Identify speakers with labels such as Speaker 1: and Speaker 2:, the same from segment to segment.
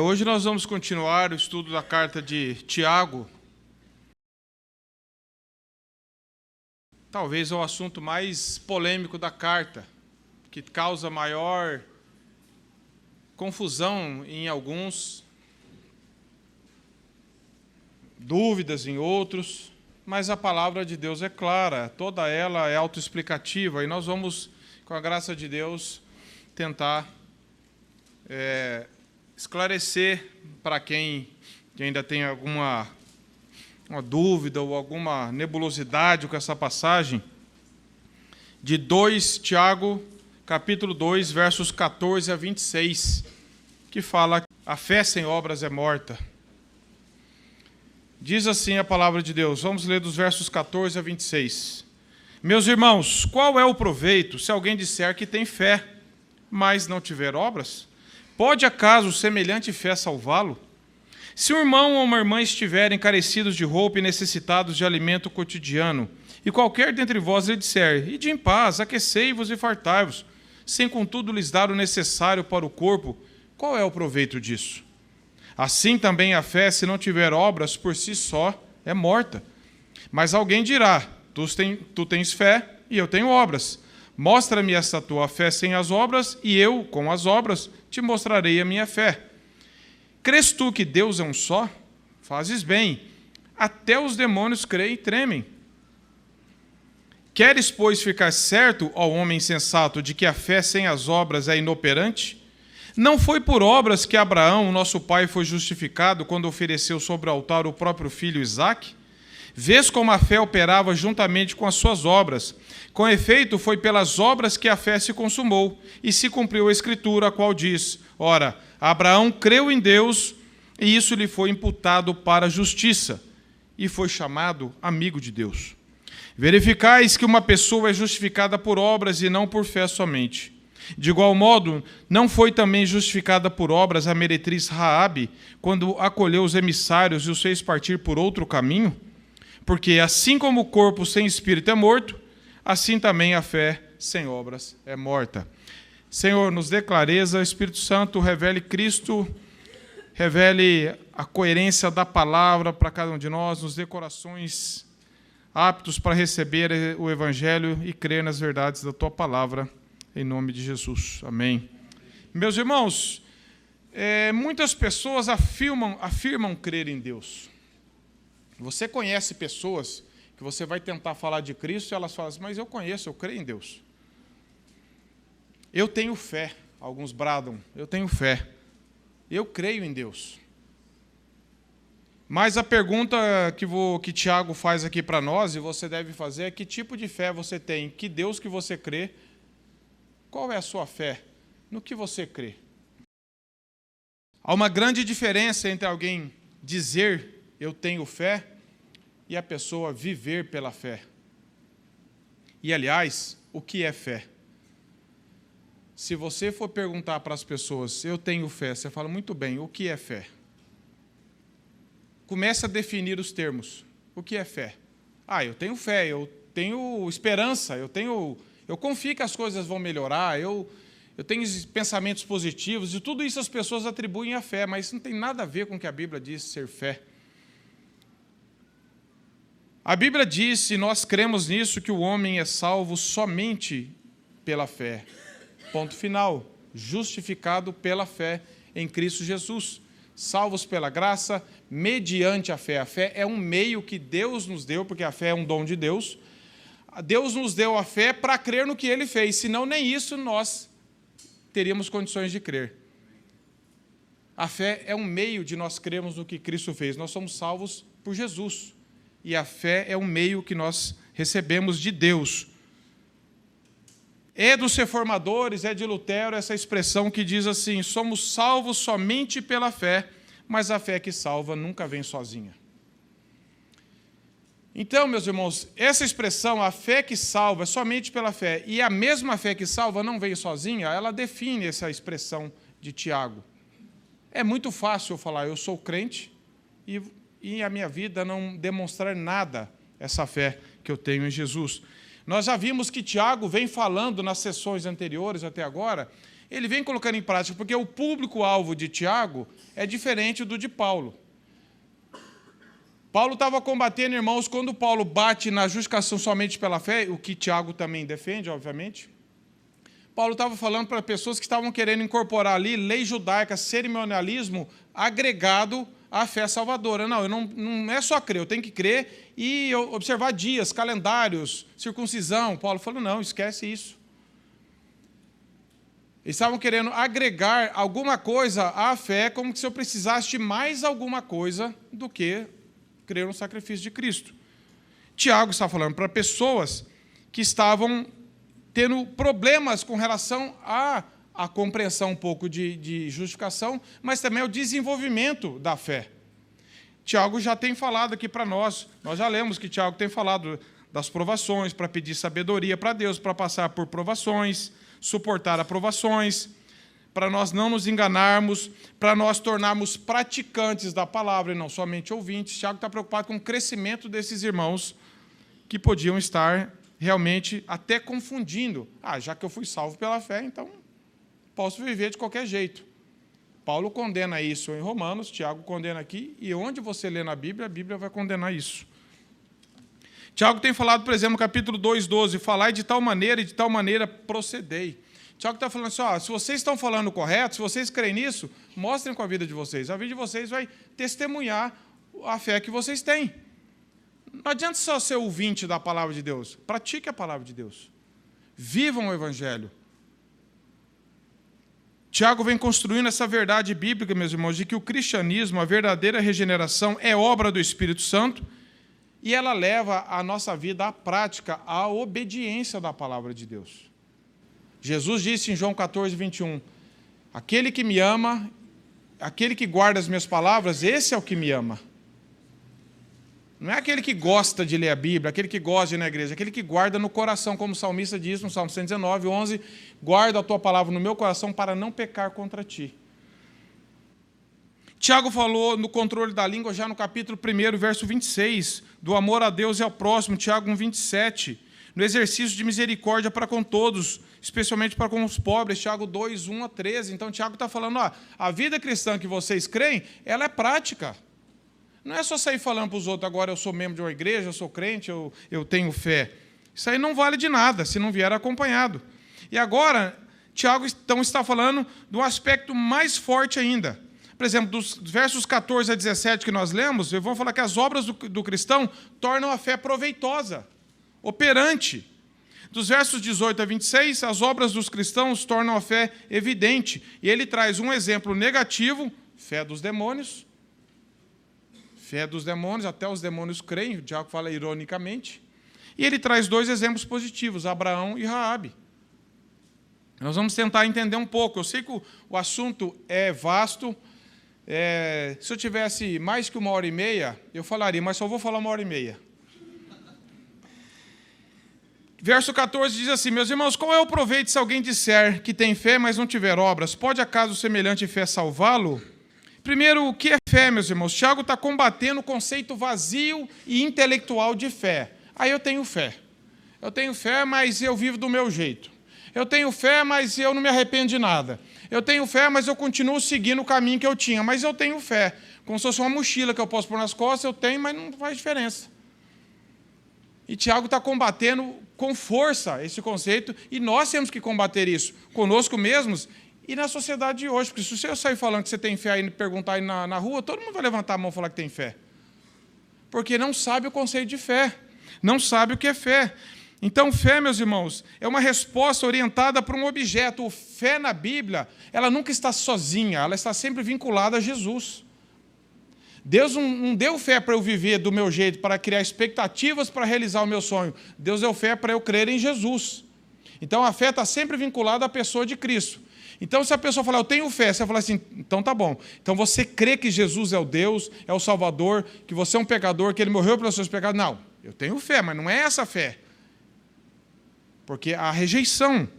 Speaker 1: Hoje nós vamos continuar o estudo da carta de Tiago. Talvez é o assunto mais polêmico da carta, que causa maior confusão em alguns, dúvidas em outros, mas a palavra de Deus é clara, toda ela é autoexplicativa, e nós vamos, com a graça de Deus, tentar esclarecer para quem ainda tem alguma uma dúvida ou alguma nebulosidade com essa passagem, de Tiago, capítulo 2, versos 14 a 26, que fala que a fé sem obras é morta. Diz assim a palavra de Deus, vamos ler dos versos 14 a 26. Meus irmãos, qual é o proveito se alguém disser que tem fé, mas não tiver obras? Pode acaso semelhante fé salvá-lo? Se um irmão ou uma irmã estiverem carecidos de roupa e necessitados de alimento cotidiano, e qualquer dentre vós lhe disser, ide em paz, aquecei-vos e fartai-vos, sem contudo lhes dar o necessário para o corpo, qual é o proveito disso? Assim também a fé, se não tiver obras, por si só, é morta. Mas alguém dirá, tu tens fé e eu tenho obras. Mostra-me essa tua fé sem as obras, e eu, com as obras, te mostrarei a minha fé. Crês tu que Deus é um só? Fazes bem. Até os demônios creem e tremem. Queres, pois, ficar certo, ó homem sensato, de que a fé sem as obras é inoperante? Não foi por obras que Abraão, nosso pai, foi justificado quando ofereceu sobre o altar o próprio filho Isaque? Vês como a fé operava juntamente com as suas obras. Com efeito, foi pelas obras que a fé se consumou, e se cumpriu a Escritura, a qual diz, ora, Abraão creu em Deus, e isso lhe foi imputado para a justiça, e foi chamado amigo de Deus. Verificais que uma pessoa é justificada por obras e não por fé somente. De igual modo, não foi também justificada por obras a meretriz Raabe, quando acolheu os emissários e os fez partir por outro caminho? Porque assim como o corpo sem espírito é morto, assim também a fé sem obras é morta. Senhor, nos dê clareza, Espírito Santo, revele Cristo, revele a coerência da palavra para cada um de nós, nos dê corações aptos para receber o Evangelho e crer nas verdades da Tua palavra, em nome de Jesus. Amém. Meus irmãos, muitas pessoas afirmam crer em Deus. Você conhece pessoas que você vai tentar falar de Cristo e elas falam assim, mas eu creio em Deus. Eu tenho fé. Alguns bradam, eu tenho fé. Eu creio em Deus. Mas a pergunta que Tiago faz aqui para nós, e você deve fazer, é que tipo de fé você tem? Que Deus que você crê? Qual é a sua fé? No que você crê? Há uma grande diferença entre alguém dizer eu tenho fé e a pessoa viver pela fé. E, aliás, o que é fé? Se você for perguntar para as pessoas, eu tenho fé, você fala, muito bem, o que é fé? Começa a definir os termos. O que é fé? Eu tenho fé, eu tenho esperança, eu confio que as coisas vão melhorar, eu tenho pensamentos positivos, e tudo isso as pessoas atribuem à fé, mas isso não tem nada a ver com o que a Bíblia diz ser fé. A Bíblia diz, e nós cremos nisso, que o homem é salvo somente pela fé. Ponto final. Justificado pela fé em Cristo Jesus. Salvos pela graça, mediante a fé. A fé é um meio que Deus nos deu, porque a fé é um dom de Deus. Deus nos deu a fé para crer no que Ele fez, senão nem isso nós teríamos condições de crer. A fé é um meio de nós crermos no que Cristo fez. Nós somos salvos por Jesus. E a fé é um meio que nós recebemos de Deus. É dos reformadores, é de Lutero, essa expressão que diz assim, somos salvos somente pela fé, mas a fé que salva nunca vem sozinha. Então, meus irmãos, essa expressão, a fé que salva é somente pela fé, e a mesma fé que salva não vem sozinha, ela define essa expressão de Tiago. É muito fácil eu falar, eu sou crente, e a minha vida não demonstrar nada essa fé que eu tenho em Jesus. Nós já vimos que Tiago vem falando nas sessões anteriores até agora ele vem colocando em prática, porque o público-alvo de Tiago é diferente do de Paulo. Paulo estava combatendo, irmãos, quando Paulo bate na justificação somente pela fé, o que Tiago também defende, obviamente. Paulo estava falando para pessoas que estavam querendo incorporar ali lei judaica, cerimonialismo, agregado à fé salvadora. Não, não é só crer, eu tenho que crer e observar dias, calendários, circuncisão. Paulo falou, não, esquece isso. Eles estavam querendo agregar alguma coisa à fé, como se eu precisasse de mais alguma coisa do que crer no sacrifício de Cristo. Tiago está falando para pessoas que estavam tendo problemas com relação à compreensão um pouco de justificação, mas também ao desenvolvimento da fé. Tiago já tem falado aqui para nós já lemos que Tiago tem falado das provações, para pedir sabedoria para Deus, para passar por provações, suportar aprovações, para nós não nos enganarmos, para nós tornarmos praticantes da palavra e não somente ouvintes. Tiago está preocupado com o crescimento desses irmãos que podiam estar realmente até confundindo. Já que eu fui salvo pela fé, então posso viver de qualquer jeito. Paulo condena isso em Romanos, Tiago condena aqui, e onde você lê na Bíblia, a Bíblia vai condenar isso. Tiago tem falado, por exemplo, no capítulo 2:12, falai de tal maneira e de tal maneira procedei. Tiago está falando assim, se vocês estão falando correto, se vocês creem nisso, mostrem com a vida de vocês. A vida de vocês vai testemunhar a fé que vocês têm. Não adianta só ser ouvinte da palavra de Deus. Pratique a palavra de Deus. Vivam o Evangelho. Tiago vem construindo essa verdade bíblica, meus irmãos, de que o cristianismo, a verdadeira regeneração, é obra do Espírito Santo e ela leva a nossa vida à prática, à obediência da palavra de Deus. Jesus disse em João 14:21, aquele que me ama, aquele que guarda as minhas palavras, esse é o que me ama. Não é aquele que gosta de ler a Bíblia, aquele que gosta de ir na igreja, aquele que guarda no coração, como o salmista diz no Salmo 119:11, guarda a tua palavra no meu coração para não pecar contra ti. Tiago falou no controle da língua já no capítulo 1, verso 26, do amor a Deus e ao próximo, Tiago 1:27, no exercício de misericórdia para com todos, especialmente para com os pobres, Tiago 2:1-13. Então, Tiago está falando, a vida cristã que vocês creem, ela é prática. Não é só sair falando para os outros, agora eu sou membro de uma igreja, eu sou crente, eu tenho fé. Isso aí não vale de nada, se não vier acompanhado. E agora, Tiago então está falando de um aspecto mais forte ainda. Por exemplo, dos versos 14-17 que nós lemos, eu vou falar que as obras do cristão tornam a fé proveitosa, operante. Dos versos 18-26, as obras dos cristãos tornam a fé evidente. E ele traz um exemplo negativo, fé dos demônios. Fé dos demônios, até os demônios creem, o Tiago fala ironicamente. E ele traz 2 exemplos positivos, Abraão e Raabe. Nós vamos tentar entender um pouco. Eu sei que o assunto é vasto. Se eu tivesse mais que 1h30, eu falaria, mas só vou falar 1h30. Verso 14 diz assim, meus irmãos, qual é o proveito se alguém disser que tem fé, mas não tiver obras? Pode acaso semelhante fé salvá-lo? Primeiro, o que é fé, meus irmãos? Tiago está combatendo o conceito vazio e intelectual de fé. Eu tenho fé. Eu tenho fé, mas eu vivo do meu jeito. Eu tenho fé, mas eu não me arrependo de nada. Eu tenho fé, mas eu continuo seguindo o caminho que eu tinha. Mas eu tenho fé. Como se fosse uma mochila que eu posso pôr nas costas, eu tenho, mas não faz diferença. E Tiago está combatendo com força esse conceito, e nós temos que combater isso conosco mesmos e na sociedade de hoje. Porque se você sair falando que você tem fé e perguntar aí na rua, todo mundo vai levantar a mão e falar que tem fé. Porque não sabe o conceito de fé. Não sabe o que é fé. Então, fé, meus irmãos, é uma resposta orientada para um objeto. O fé na Bíblia, ela nunca está sozinha, ela está sempre vinculada a Jesus. Deus não deu fé para eu viver do meu jeito, para criar expectativas para realizar o meu sonho. Deus deu fé para eu crer em Jesus. Então, a fé está sempre vinculada à pessoa de Cristo. Então, se a pessoa falar, eu tenho fé, você vai falar assim, então tá bom. Então, você crê que Jesus é o Deus, é o Salvador, que você é um pecador, que Ele morreu pelos seus pecados? Não, eu tenho fé, mas não é essa fé. Porque a rejeição.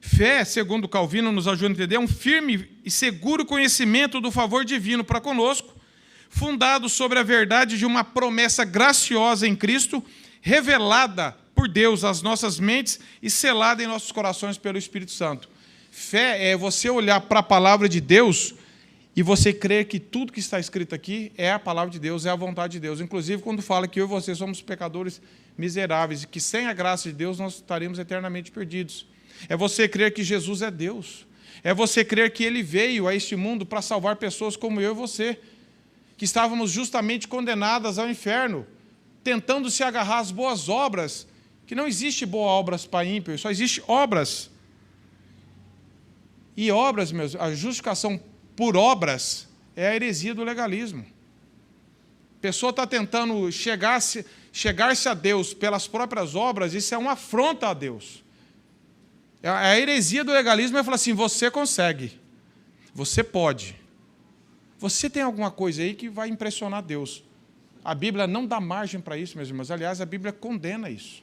Speaker 1: Fé, segundo Calvino nos ajuda a entender, é um firme e seguro conhecimento do favor divino para conosco, fundado sobre a verdade de uma promessa graciosa em Cristo, revelada por Deus às nossas mentes e selada em nossos corações pelo Espírito Santo. Fé é você olhar para a palavra de Deus e você crer que tudo que está escrito aqui é a palavra de Deus, é a vontade de Deus. Inclusive, quando fala que eu e você somos pecadores miseráveis e que sem a graça de Deus nós estaremos eternamente perdidos. É você crer que Jesus é Deus. É você crer que Ele veio a este mundo para salvar pessoas como eu e você, que estávamos justamente condenadas ao inferno, tentando se agarrar às boas obras, que não existe boas obras para ímpio, só existe obras. E obras, meus, a justificação por obras é a heresia do legalismo. A pessoa está tentando chegar-se a Deus pelas próprias obras, isso é uma afronta a Deus. A heresia do legalismo é falar assim, você consegue, você pode. Você tem alguma coisa aí que vai impressionar Deus. A Bíblia não dá margem para isso, meus irmãos. Aliás, a Bíblia condena isso,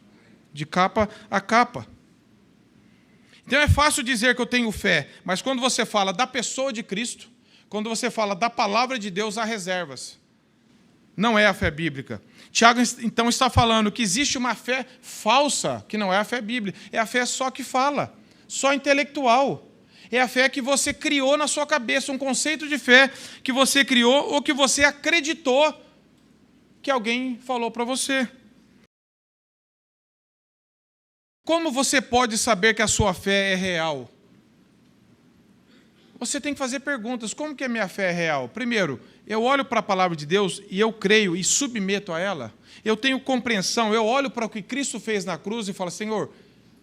Speaker 1: de capa a capa. Então é fácil dizer que eu tenho fé, mas quando você fala da pessoa de Cristo, quando você fala da palavra de Deus, há reservas. Não é a fé bíblica. Tiago, então, está falando que existe uma fé falsa, que não é a fé bíblica. É a fé só que fala, só intelectual. É a fé que você criou na sua cabeça, um conceito de fé que você criou ou que você acreditou que alguém falou para você. Como você pode saber que a sua fé é real? Você tem que fazer perguntas. Como que a minha fé é real? Primeiro, eu olho para a palavra de Deus e eu creio e submeto a ela. Eu tenho compreensão, eu olho para o que Cristo fez na cruz e falo, Senhor,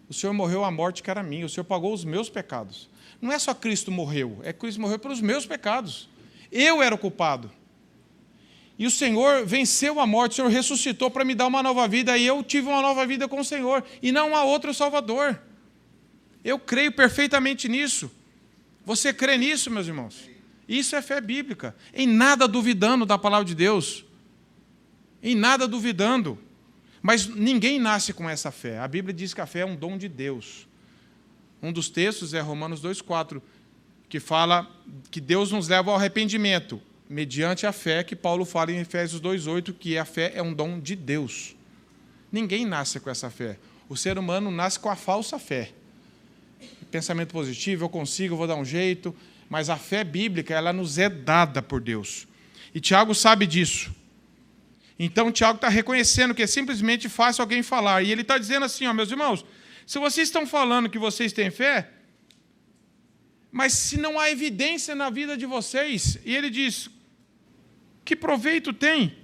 Speaker 1: o Senhor morreu a morte que era minha, o Senhor pagou os meus pecados. Não é só Cristo morreu, é Cristo morreu pelos meus pecados. Eu era o culpado. E o Senhor venceu a morte, o Senhor ressuscitou para me dar uma nova vida, e eu tive uma nova vida com o Senhor, e não há outro Salvador. Eu creio perfeitamente nisso. Você crê nisso, meus irmãos? Isso é fé bíblica. Em nada duvidando da palavra de Deus. Em nada duvidando. Mas ninguém nasce com essa fé. A Bíblia diz que a fé é um dom de Deus. Um dos textos é Romanos 2,4, que fala que Deus nos leva ao arrependimento, mediante a fé, que Paulo fala em Efésios 2,8, que a fé é um dom de Deus. Ninguém nasce com essa fé. O ser humano nasce com a falsa fé. Pensamento positivo, eu consigo, eu vou dar um jeito, mas a fé bíblica, ela nos é dada por Deus. E Tiago sabe disso. Então, Tiago está reconhecendo que é simplesmente fácil alguém falar. E ele está dizendo assim, ó, meus irmãos, se vocês estão falando que vocês têm fé, mas se não há evidência na vida de vocês, e ele diz, que proveito tem?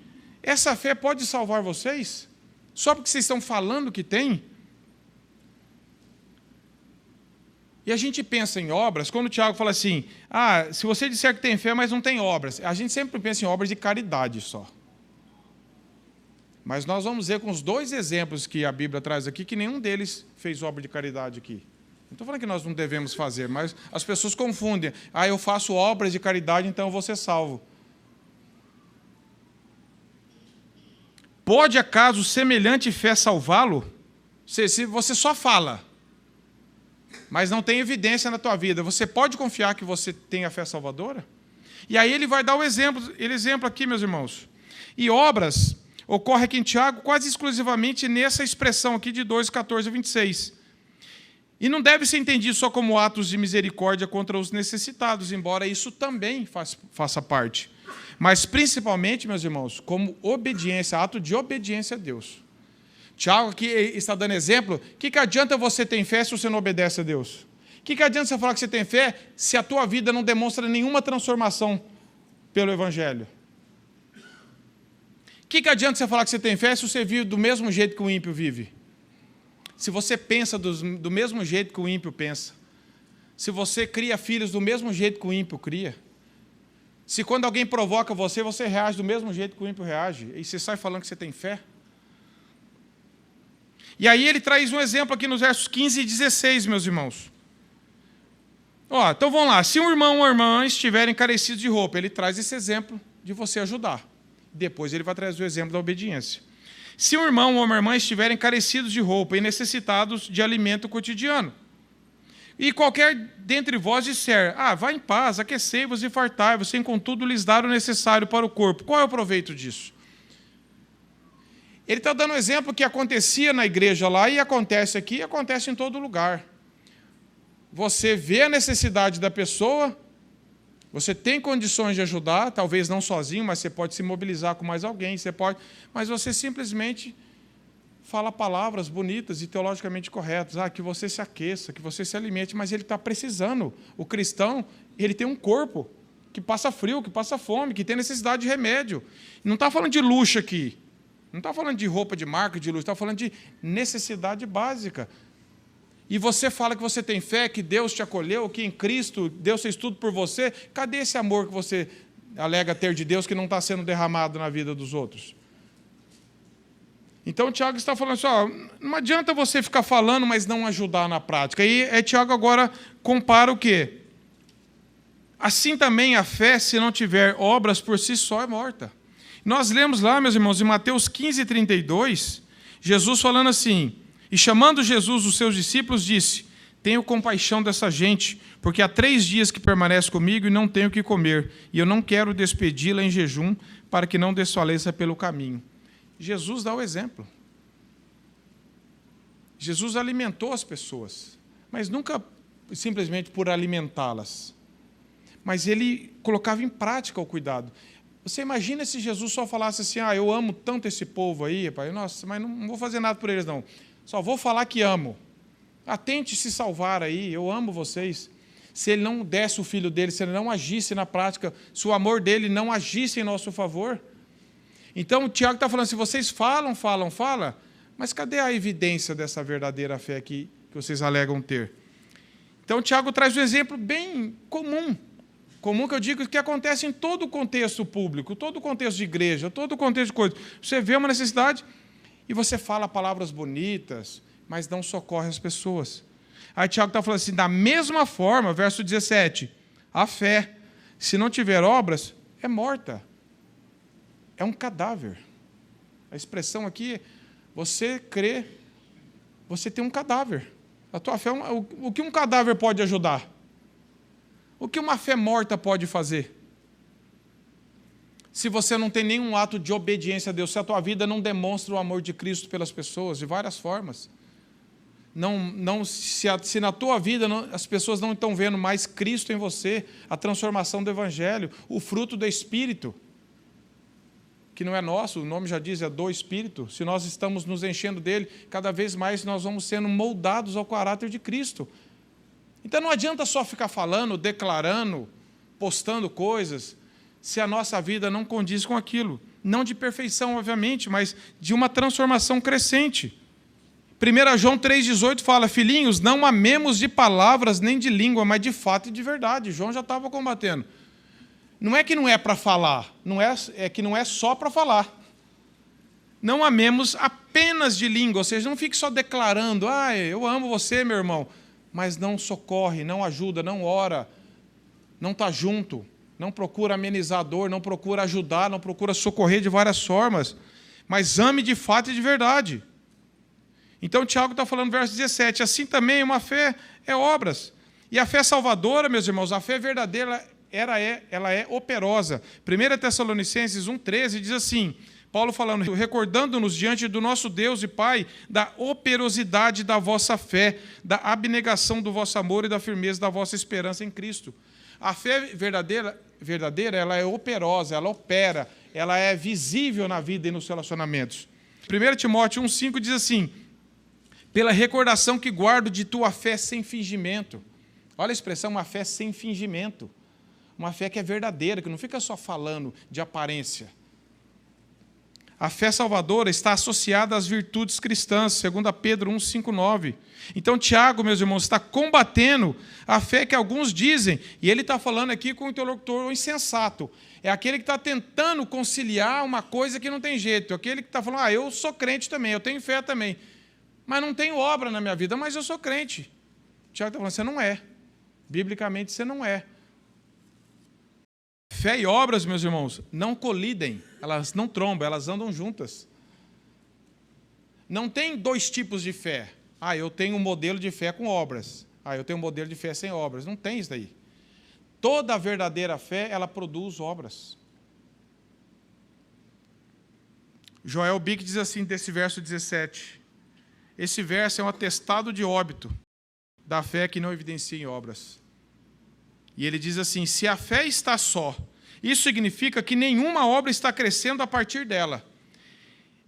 Speaker 1: Essa fé pode salvar vocês? Só porque vocês estão falando que tem? E a gente pensa em obras, quando o Tiago fala assim, se você disser que tem fé, mas não tem obras, a gente sempre pensa em obras de caridade só. Mas nós vamos ver com os dois exemplos que a Bíblia traz aqui, que nenhum deles fez obra de caridade aqui. Não estou falando que nós não devemos fazer, mas as pessoas confundem. Eu faço obras de caridade, então eu vou ser salvo. Pode acaso semelhante fé salvá-lo? Se você só fala, mas não tem evidência na tua vida, você pode confiar que você tem a fé salvadora? E aí ele vai dar o exemplo aqui, meus irmãos. E obras ocorre aqui em Tiago quase exclusivamente nessa expressão aqui de 2:14 a 26. E não deve ser entendido só como atos de misericórdia contra os necessitados, embora isso também faça parte. Mas principalmente, meus irmãos, como obediência, ato de obediência a Deus. Tiago aqui está dando exemplo. O que adianta você ter fé se você não obedece a Deus? O que adianta você falar que você tem fé se a tua vida não demonstra nenhuma transformação pelo Evangelho? O que adianta você falar que você tem fé se você vive do mesmo jeito que o ímpio vive? Se você pensa do mesmo jeito que o ímpio pensa? Se você cria filhos do mesmo jeito que o ímpio cria? Se quando alguém provoca você, você reage do mesmo jeito que o ímpio reage? E você sai falando que você tem fé? E aí ele traz um exemplo aqui nos versos 15 e 16, meus irmãos. Então vamos lá. Se um irmão ou irmã estiverem carecidos de roupa, ele traz esse exemplo de você ajudar. Depois ele vai trazer o exemplo da obediência. Se um irmão ou uma irmã estiverem carecidos de roupa e necessitados de alimento cotidiano, e qualquer dentre vós disser, vá em paz, aquecei-vos e fartai-vos, sem contudo lhes dar o necessário para o corpo. Qual é o proveito disso? Ele está dando um exemplo que acontecia na igreja lá e acontece aqui e acontece em todo lugar. você vê a necessidade da pessoa, você tem condições de ajudar, talvez não sozinho, mas você pode se mobilizar com mais alguém, mas você simplesmente fala palavras bonitas e teologicamente corretas, que você se aqueça, que você se alimente, mas ele está precisando. O cristão, ele tem um corpo que passa frio, que passa fome, que tem necessidade de remédio. Não está falando de luxo aqui, não está falando de roupa de marca, de luxo, está falando de necessidade básica. E você fala que você tem fé, que Deus te acolheu, que em Cristo Deus fez tudo por você. Cadê esse amor que você alega ter de Deus que não está sendo derramado na vida dos outros? Então, Tiago está falando assim, não adianta você ficar falando, mas não ajudar na prática. E Tiago agora compara o quê? Assim também a fé, se não tiver obras por si só, é morta. Nós lemos lá, meus irmãos, em Mateus 15:32, Jesus falando assim, e chamando Jesus os seus discípulos, disse, tenho compaixão dessa gente, porque há 3 dias que permanece comigo e não tenho o que comer, e eu não quero despedi-la em jejum, para que não desfaleça pelo caminho. Jesus dá o exemplo. Jesus alimentou as pessoas, mas nunca simplesmente por alimentá-las. Mas ele colocava em prática o cuidado. Você imagina se Jesus só falasse assim, eu amo tanto esse povo aí, pai, nossa, mas não vou fazer nada por eles não. Só vou falar que amo. Tente se salvar aí, eu amo vocês. Se ele não desse o filho dele, se ele não agisse na prática, se o amor dele não agisse em nosso favor. Então, o Tiago está falando assim, vocês falam, mas cadê a evidência dessa verdadeira fé aqui que vocês alegam ter? Então, o Tiago traz um exemplo bem comum que eu digo que acontece em todo o contexto público, todo o contexto de igreja, todo o contexto de coisa. Você vê uma necessidade e você fala palavras bonitas, mas não socorre as pessoas. Aí Tiago está falando assim, da mesma forma, verso 17, a fé, se não tiver obras, é morta. É um cadáver. A expressão aqui, você crê, você tem um cadáver. A tua fé, o que um cadáver pode ajudar? O que uma fé morta pode fazer? Se você não tem nenhum ato de obediência a Deus, se a tua vida não demonstra o amor de Cristo pelas pessoas, de várias formas. Se na tua vida as pessoas não estão vendo mais Cristo em você, a transformação do Evangelho, o fruto do Espírito, que não é nosso, o nome já diz, é do Espírito. Se nós estamos nos enchendo dele, cada vez mais nós vamos sendo moldados ao caráter de Cristo. Então não adianta só ficar falando, declarando, postando coisas, se a nossa vida não condiz com aquilo. Não de perfeição, obviamente, mas de uma transformação crescente. 1 João 3,18 fala, filhinhos, não amemos de palavras nem de língua, mas de fato e de verdade. João já estava combatendo. Não é que não é para falar, é que não é só para falar. Não amemos apenas de língua, ou seja, não fique só declarando, eu amo você, meu irmão, mas não socorre, não ajuda, não ora, não está junto, não procura amenizar a dor, não procura ajudar, não procura socorrer de várias formas, mas ame de fato e de verdade. Então, Tiago está falando no verso 17, assim também uma fé é obras. E a fé salvadora, meus irmãos, a fé verdadeira, ela é operosa. 1 Tessalonicenses 1,13 diz assim, Paulo falando, recordando-nos diante do nosso Deus e Pai da operosidade da vossa fé, da abnegação do vosso amor e da firmeza da vossa esperança em Cristo. A fé verdadeira, ela é operosa, ela opera, ela é visível na vida e nos relacionamentos. 1 Timóteo 1,5 diz assim, pela recordação que guardo de tua fé sem fingimento. Olha a expressão, uma fé sem fingimento. Uma fé que é verdadeira, que não fica só falando de aparência. A fé salvadora está associada às virtudes cristãs, segundo Pedro 1,5,9. Então, Tiago, meus irmãos, está combatendo a fé que alguns dizem, e ele está falando aqui com o interlocutor insensato. É aquele que está tentando conciliar uma coisa que não tem jeito. Aquele que está falando, eu sou crente também, eu tenho fé também, mas não tenho obra na minha vida, mas eu sou crente. Tiago está falando, você não é. Biblicamente, você não é. Fé e obras, meus irmãos, não colidem, elas não trombam, elas andam juntas. Não tem 2 tipos de fé. Eu tenho um modelo de fé com obras. Eu tenho um modelo de fé sem obras. Não tem isso daí. Toda a verdadeira fé, ela produz obras. Joel Bick diz assim, desse verso 17. Esse verso é um atestado de óbito. da fé que não evidencia em obras. E ele diz assim: se a fé está só, isso significa que nenhuma obra está crescendo a partir dela.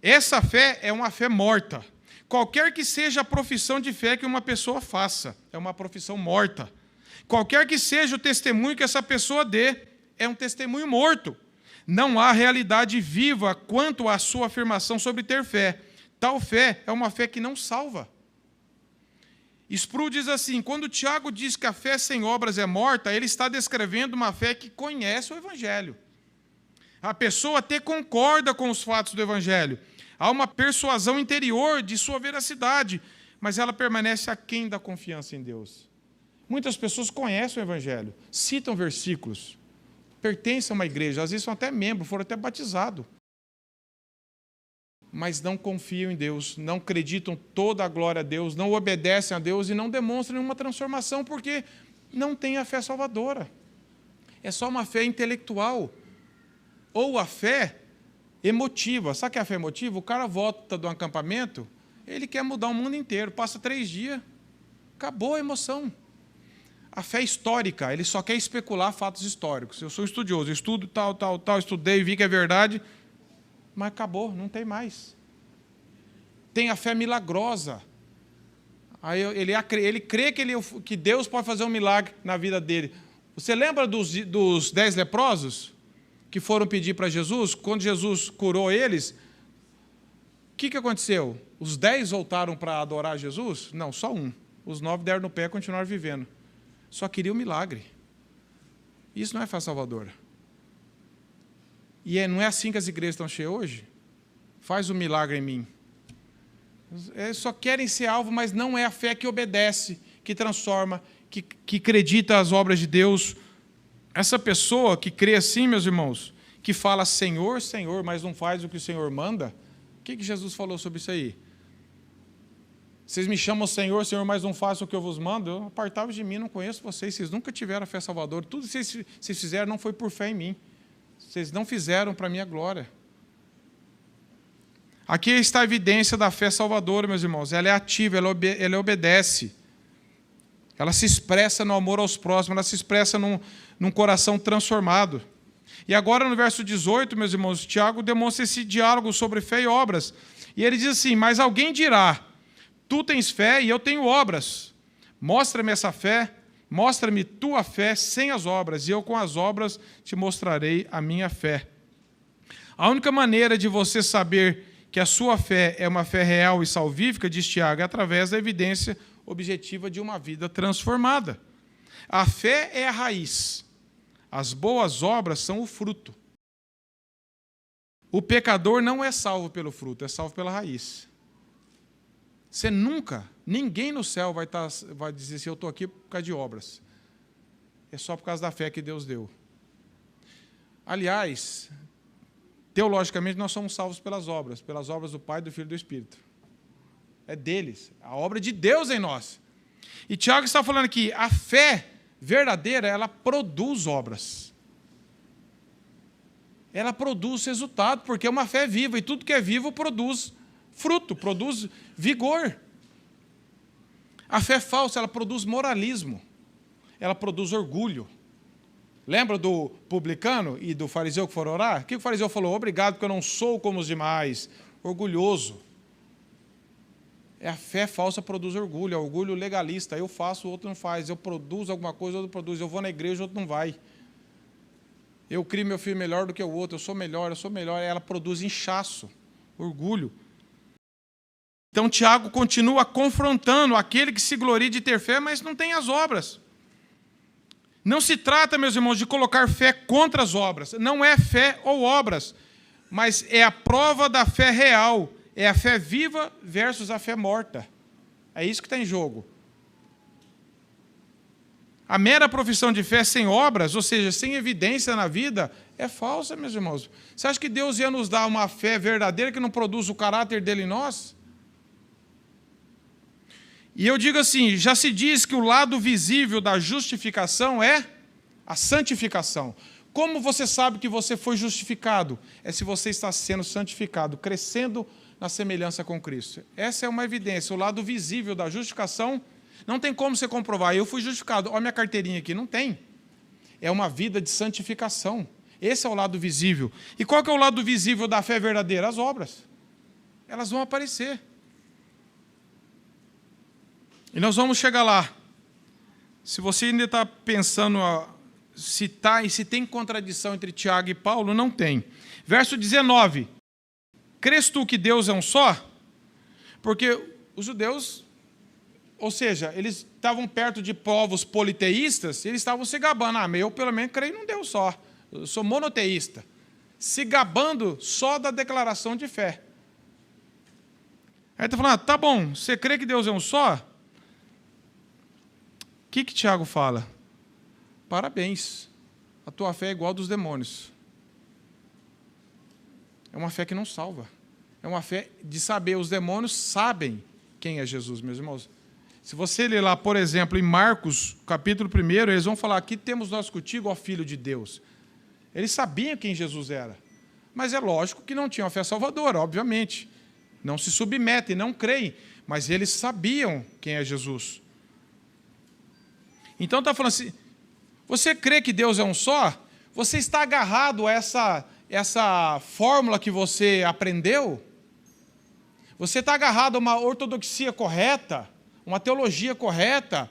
Speaker 1: Essa fé é uma fé morta. Qualquer que seja a profissão de fé que uma pessoa faça, é uma profissão morta. Qualquer que seja o testemunho que essa pessoa dê, é um testemunho morto. Não há realidade viva quanto à sua afirmação sobre ter fé. Tal fé é uma fé que não salva. Sproul diz assim: quando Tiago diz que a fé sem obras é morta, ele está descrevendo uma fé que conhece o Evangelho. A pessoa até concorda com os fatos do Evangelho. Há uma persuasão interior de sua veracidade, mas ela permanece aquém da confiança em Deus. Muitas pessoas conhecem o Evangelho, citam versículos, pertencem a uma igreja, às vezes são até membros, foram até batizados, mas não confiam em Deus, não acreditam toda a glória a Deus, não obedecem a Deus e não demonstram nenhuma transformação, porque não têm a fé salvadora. É só uma fé intelectual, ou a fé emotiva. Sabe o que é a fé emotiva? O cara volta do acampamento, ele quer mudar o mundo inteiro, passa 3 dias, acabou a emoção. A fé histórica, ele só quer especular fatos históricos. Eu sou estudioso, eu estudo tal, estudei, vi que é verdade, mas acabou, não tem mais. Tem a fé milagrosa. Aí ele crê que Deus pode fazer um milagre na vida dele. Você lembra dos 10 leprosos que foram pedir para Jesus? Quando Jesus curou eles, o que aconteceu? Os 10 voltaram para adorar Jesus? Não, só um. Os 9 deram no pé e continuaram vivendo. Só queria um milagre. Isso não é fé salvadora. E não é assim que as igrejas estão cheias hoje? Faz um milagre em mim. Eles só querem ser alvo, mas não é a fé que obedece, que transforma, que acredita as obras de Deus. Essa pessoa que crê assim, meus irmãos, que fala Senhor, Senhor, mas não faz o que o Senhor manda, o que Jesus falou sobre isso aí? Vocês me chamam Senhor, Senhor, mas não façam o que eu vos mando? Eu apartai-vos de mim, não conheço vocês. Vocês nunca tiveram a fé salvadora. Tudo que vocês fizeram não foi por fé em mim. Vocês não fizeram para a minha glória. Aqui está a evidência da fé salvadora, meus irmãos. Ela é ativa, ela obedece. Ela se expressa no amor aos próximos, ela se expressa num coração transformado. E agora, no verso 18, meus irmãos, Tiago demonstra esse diálogo sobre fé e obras. E ele diz assim: mas alguém dirá, tu tens fé e eu tenho obras. Mostra-me essa fé, mostra-me tua fé sem as obras, e eu com as obras te mostrarei a minha fé. A única maneira de você saber que a sua fé é uma fé real e salvífica, diz Tiago, é através da evidência objetiva de uma vida transformada. A fé é a raiz. As boas obras são o fruto. O pecador não é salvo pelo fruto, é salvo pela raiz. Você ninguém no céu vai dizer assim: eu estou aqui por causa de obras. É só por causa da fé que Deus deu. Aliás, teologicamente, nós somos salvos pelas obras do Pai, do Filho e do Espírito. É deles, a obra de Deus em nós. E Tiago está falando aqui, a fé verdadeira, ela produz obras. Ela produz resultado, porque é uma fé viva, e tudo que é vivo produz fruto, produz vigor. A fé falsa, ela produz moralismo, ela produz orgulho. Lembra do publicano e do fariseu que foram orar? O que o fariseu falou? Obrigado, porque eu não sou como os demais. Orgulhoso. A fé falsa produz orgulho, é orgulho legalista. Eu faço, o outro não faz. Eu produzo alguma coisa, o outro produz. Eu vou na igreja, o outro não vai. Eu crio meu filho melhor do que o outro. Eu sou melhor. Ela produz inchaço, orgulho. Então, Tiago continua confrontando aquele que se gloria de ter fé, mas não tem as obras. Não se trata, meus irmãos, de colocar fé contra as obras. Não é fé ou obras, mas é a prova da fé real. É a fé viva versus a fé morta. É isso que está em jogo. A mera profissão de fé sem obras, ou seja, sem evidência na vida, é falsa, meus irmãos. Você acha que Deus ia nos dar uma fé verdadeira que não produz o caráter dele em nós? E eu digo assim, já se diz que o lado visível da justificação é a santificação. Como você sabe que você foi justificado? É se você está sendo santificado, crescendo na semelhança com Cristo. Essa é uma evidência. O lado visível da justificação Não tem como você comprovar. Eu fui justificado. Olha minha carteirinha aqui. Não tem. É uma vida de santificação. Esse é o lado visível. E qual que é o lado visível da fé verdadeira? As obras. Elas vão aparecer. E nós vamos chegar lá. Se você ainda está pensando se tem contradição entre Tiago e Paulo, não tem. Verso 19. Crês tu que Deus é um só? Porque os judeus, ou seja, eles estavam perto de povos politeístas, e eles estavam se gabando. Eu pelo menos creio num Deus só. Eu sou monoteísta. Se gabando só da declaração de fé. Aí está falando, tá bom, você crê que Deus é um só? O que Tiago fala? Parabéns, a tua fé é igual a dos demônios. É uma fé que não salva. É uma fé de saber, os demônios sabem quem é Jesus, meus irmãos. Se você ler lá, por exemplo, em Marcos, capítulo 1, eles vão falar, aqui temos nós contigo, ó Filho de Deus. Eles sabiam quem Jesus era. Mas é lógico que não tinham a fé salvadora, obviamente. Não se submetem, não creem. Mas eles sabiam quem é Jesus. Então está falando assim, você crê que Deus é um só? Você está agarrado a essa fórmula que você aprendeu? Você está agarrado a uma ortodoxia correta? Uma teologia correta?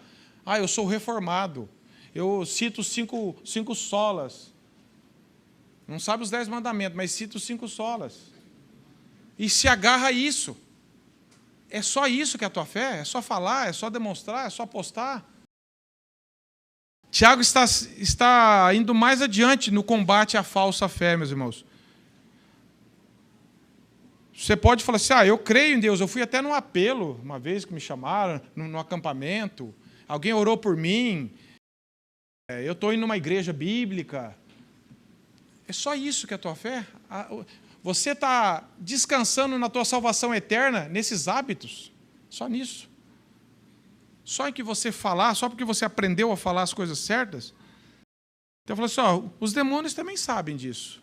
Speaker 1: Eu sou reformado. Eu cito cinco solas. Não sabe os 10 mandamentos, mas cito 5 solas. E se agarra a isso. É só isso que é a tua fé? É só falar? É só demonstrar? É só postar? Tiago está indo mais adiante no combate à falsa fé, meus irmãos. Você pode falar assim, eu creio em Deus, eu fui até num apelo, uma vez que me chamaram, no acampamento, alguém orou por mim, eu estou indo numa igreja bíblica. É só isso que é a tua fé? Você está descansando na tua salvação eterna, nesses hábitos? Só nisso. Só em que você falar, só porque você aprendeu a falar as coisas certas? Então eu falo assim, os demônios também sabem disso.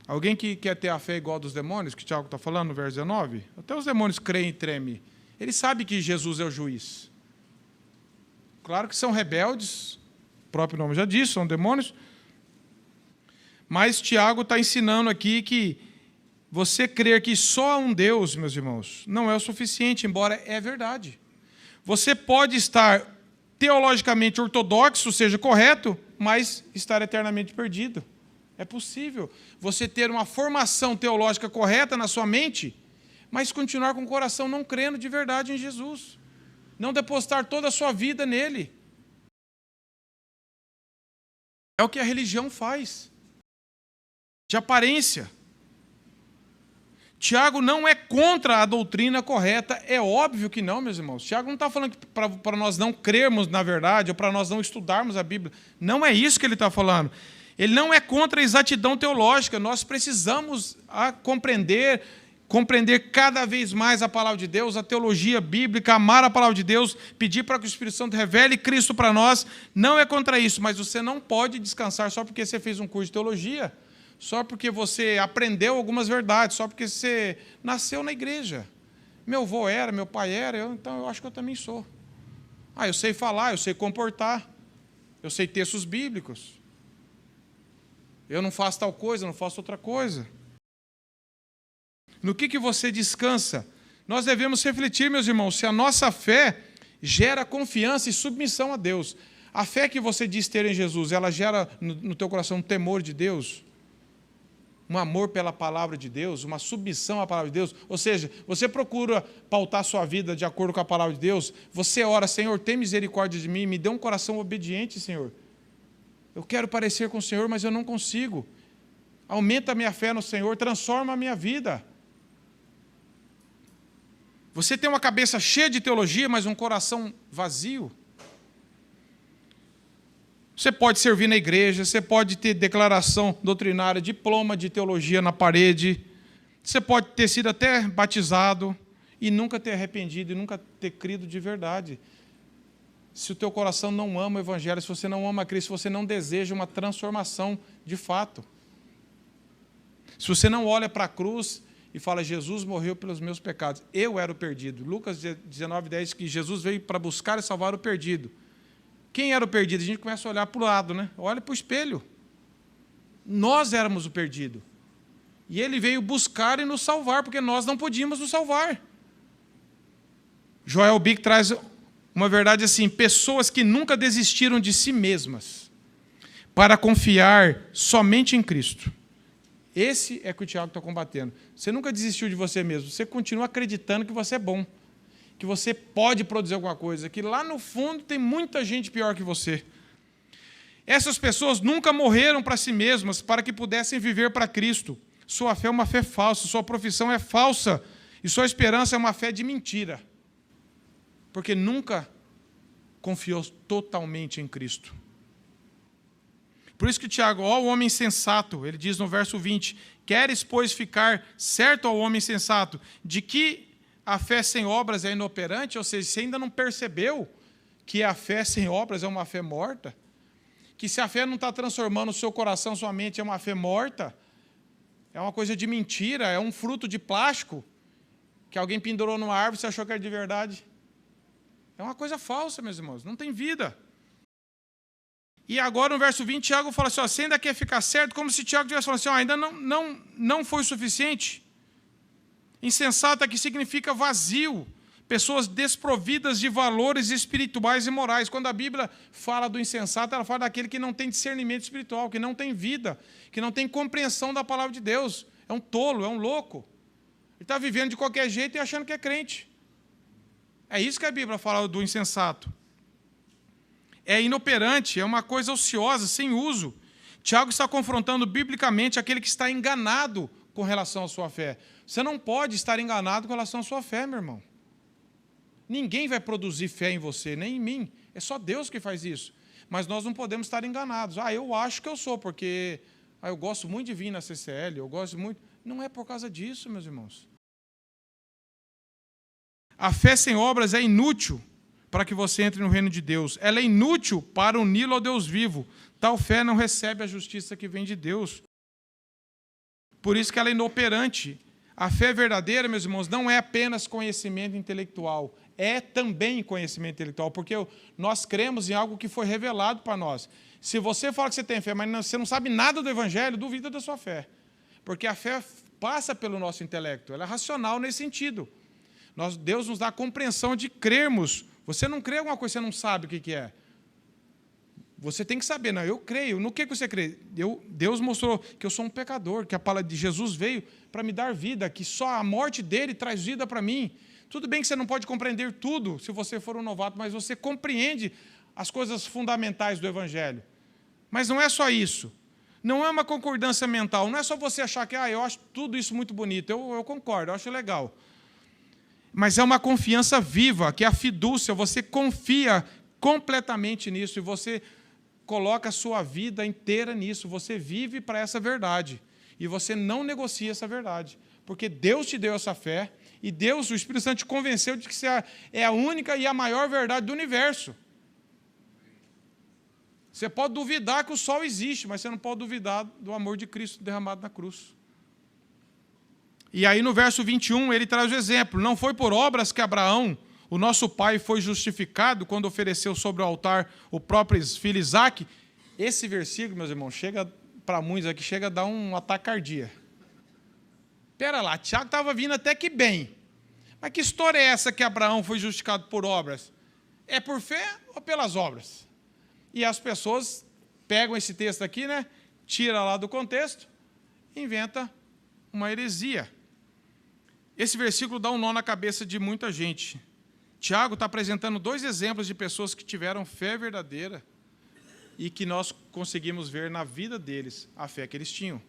Speaker 1: Alguém que quer ter a fé igual dos demônios, que o Tiago está falando no verso 19? Até os demônios creem e tremem. Eles sabem que Jesus é o juiz. Claro que são rebeldes, o próprio nome já disse, são demônios. Mas Tiago está ensinando aqui que você crer que só há um Deus, meus irmãos, não é o suficiente, embora é verdade. Você pode estar teologicamente ortodoxo, seja correto, mas estar eternamente perdido. É possível você ter uma formação teológica correta na sua mente, mas continuar com o coração não crendo de verdade em Jesus. Não depositar toda a sua vida nele. É o que a religião faz. De aparência. Tiago não é contra a doutrina correta, é óbvio que não, meus irmãos. Tiago não está falando para nós não crermos na verdade, ou para nós não estudarmos a Bíblia. Não é isso que ele está falando. Ele não é contra a exatidão teológica, nós precisamos compreender cada vez mais a palavra de Deus, a teologia bíblica, amar a palavra de Deus, pedir para que o Espírito Santo revele Cristo para nós. Não é contra isso, mas você não pode descansar só porque você fez um curso de teologia, só porque você aprendeu algumas verdades, só porque você nasceu na igreja. Meu avô era, meu pai era, então eu acho que eu também sou. Eu sei falar, eu sei comportar, eu sei textos bíblicos. Eu não faço tal coisa, não faço outra coisa. No que você descansa? Nós devemos refletir, meus irmãos, se a nossa fé gera confiança e submissão a Deus. A fé que você diz ter em Jesus, ela gera no teu coração um temor de Deus? Um amor pela palavra de Deus, uma submissão à palavra de Deus? Ou seja, você procura pautar sua vida de acordo com a palavra de Deus? Você ora, Senhor, tem misericórdia de mim, me dê um coração obediente, Senhor. Eu quero parecer com o Senhor, mas eu não consigo. Aumenta a minha fé no Senhor, transforma a minha vida. Você tem uma cabeça cheia de teologia, mas um coração vazio. Você pode servir na igreja, você pode ter declaração doutrinária, diploma de teologia na parede, você pode ter sido até batizado e nunca ter arrependido e nunca ter crido de verdade. Se o teu coração não ama o Evangelho, se você não ama Cristo, se você não deseja uma transformação de fato. Se você não olha para a cruz e fala, Jesus morreu pelos meus pecados. Eu era o perdido. Lucas 19:10, que Jesus veio para buscar e salvar o perdido. Quem era o perdido? A gente começa a olhar para o lado, né? Olha para o espelho. Nós éramos o perdido. E ele veio buscar e nos salvar, porque nós não podíamos nos salvar. Joel Bick traz uma verdade assim, pessoas que nunca desistiram de si mesmas para confiar somente em Cristo. Esse é que o Tiago está combatendo. Você nunca desistiu de você mesmo, você continua acreditando que você é bom, que você pode produzir alguma coisa, que lá no fundo tem muita gente pior que você. Essas pessoas nunca morreram para si mesmas para que pudessem viver para Cristo. Sua fé é uma fé falsa, sua profissão é falsa e sua esperança é uma fé de mentira. Porque nunca confiou totalmente em Cristo. Por isso que Tiago, ó o homem sensato, ele diz no verso 20, queres, pois, ficar certo ao homem sensato, de que a fé sem obras é inoperante, ou seja, você ainda não percebeu que a fé sem obras é uma fé morta, que se a fé não está transformando o seu coração, sua mente, é uma fé morta, é uma coisa de mentira, é um fruto de plástico, que alguém pendurou numa árvore e você achou que era de verdade. É uma coisa falsa, meus irmãos, não tem vida. E agora, no verso 20, Tiago fala assim, ó, você ainda quer ficar certo, como se Tiago estivesse falando assim, ó, ainda não foi o suficiente. Insensato aqui significa vazio, pessoas desprovidas de valores espirituais e morais. Quando a Bíblia fala do insensato, ela fala daquele que não tem discernimento espiritual, que não tem vida, que não tem compreensão da palavra de Deus. É um tolo, é um louco. Ele está vivendo de qualquer jeito e achando que é crente. É isso que a Bíblia fala do insensato. É inoperante, é uma coisa ociosa, sem uso. Tiago está confrontando biblicamente aquele que está enganado com relação à sua fé. Você não pode estar enganado com relação à sua fé, meu irmão. Ninguém vai produzir fé em você, nem em mim. É só Deus que faz isso. Mas nós não podemos estar enganados. Eu acho que eu sou, porque eu gosto muito de vir na CCL, eu gosto muito... Não é por causa disso, meus irmãos. A fé sem obras é inútil para que você entre no reino de Deus. Ela é inútil para uni-lo ao Deus vivo. Tal fé não recebe a justiça que vem de Deus. Por isso que ela é inoperante. A fé verdadeira, meus irmãos, não é apenas conhecimento intelectual. É também conhecimento intelectual, porque nós cremos em algo que foi revelado para nós. Se você fala que você tem fé, mas você não sabe nada do Evangelho, duvida da sua fé. Porque a fé passa pelo nosso intelecto. Ela é racional nesse sentido. Deus nos dá a compreensão de crermos. Você não crê em alguma coisa, você não sabe o que é. Você tem que saber, não, eu creio. No que você crê? Deus mostrou que eu sou um pecador, que a palavra de Jesus veio para me dar vida, que só a morte dele traz vida para mim. Tudo bem que você não pode compreender tudo se você for um novato, mas você compreende as coisas fundamentais do Evangelho. Mas não é só isso. Não é uma concordância mental. Não é só você achar que eu acho tudo isso muito bonito. Eu concordo, eu acho legal. Mas é uma confiança viva, que é a fidúcia. Você confia completamente nisso e você coloca a sua vida inteira nisso. Você vive para essa verdade. E você não negocia essa verdade. Porque Deus te deu essa fé e Deus, o Espírito Santo, te convenceu de que você é a única e a maior verdade do universo. Você pode duvidar que o sol existe, mas você não pode duvidar do amor de Cristo derramado na cruz. E aí no verso 21 ele traz o exemplo. Não foi por obras que Abraão, o nosso pai, foi justificado quando ofereceu sobre o altar o próprio filho Isaque. Esse versículo, meus irmãos, chega para muitos aqui, chega a dar um ataque cardíaco. Espera lá, Tiago estava vindo até que bem. Mas que história é essa que Abraão foi justificado por obras? É por fé ou pelas obras? E as pessoas pegam esse texto aqui, né? Tira lá do contexto e inventa uma heresia. Esse versículo dá um nó na cabeça de muita gente. Tiago está apresentando dois exemplos de pessoas que tiveram fé verdadeira e que nós conseguimos ver na vida deles a fé que eles tinham.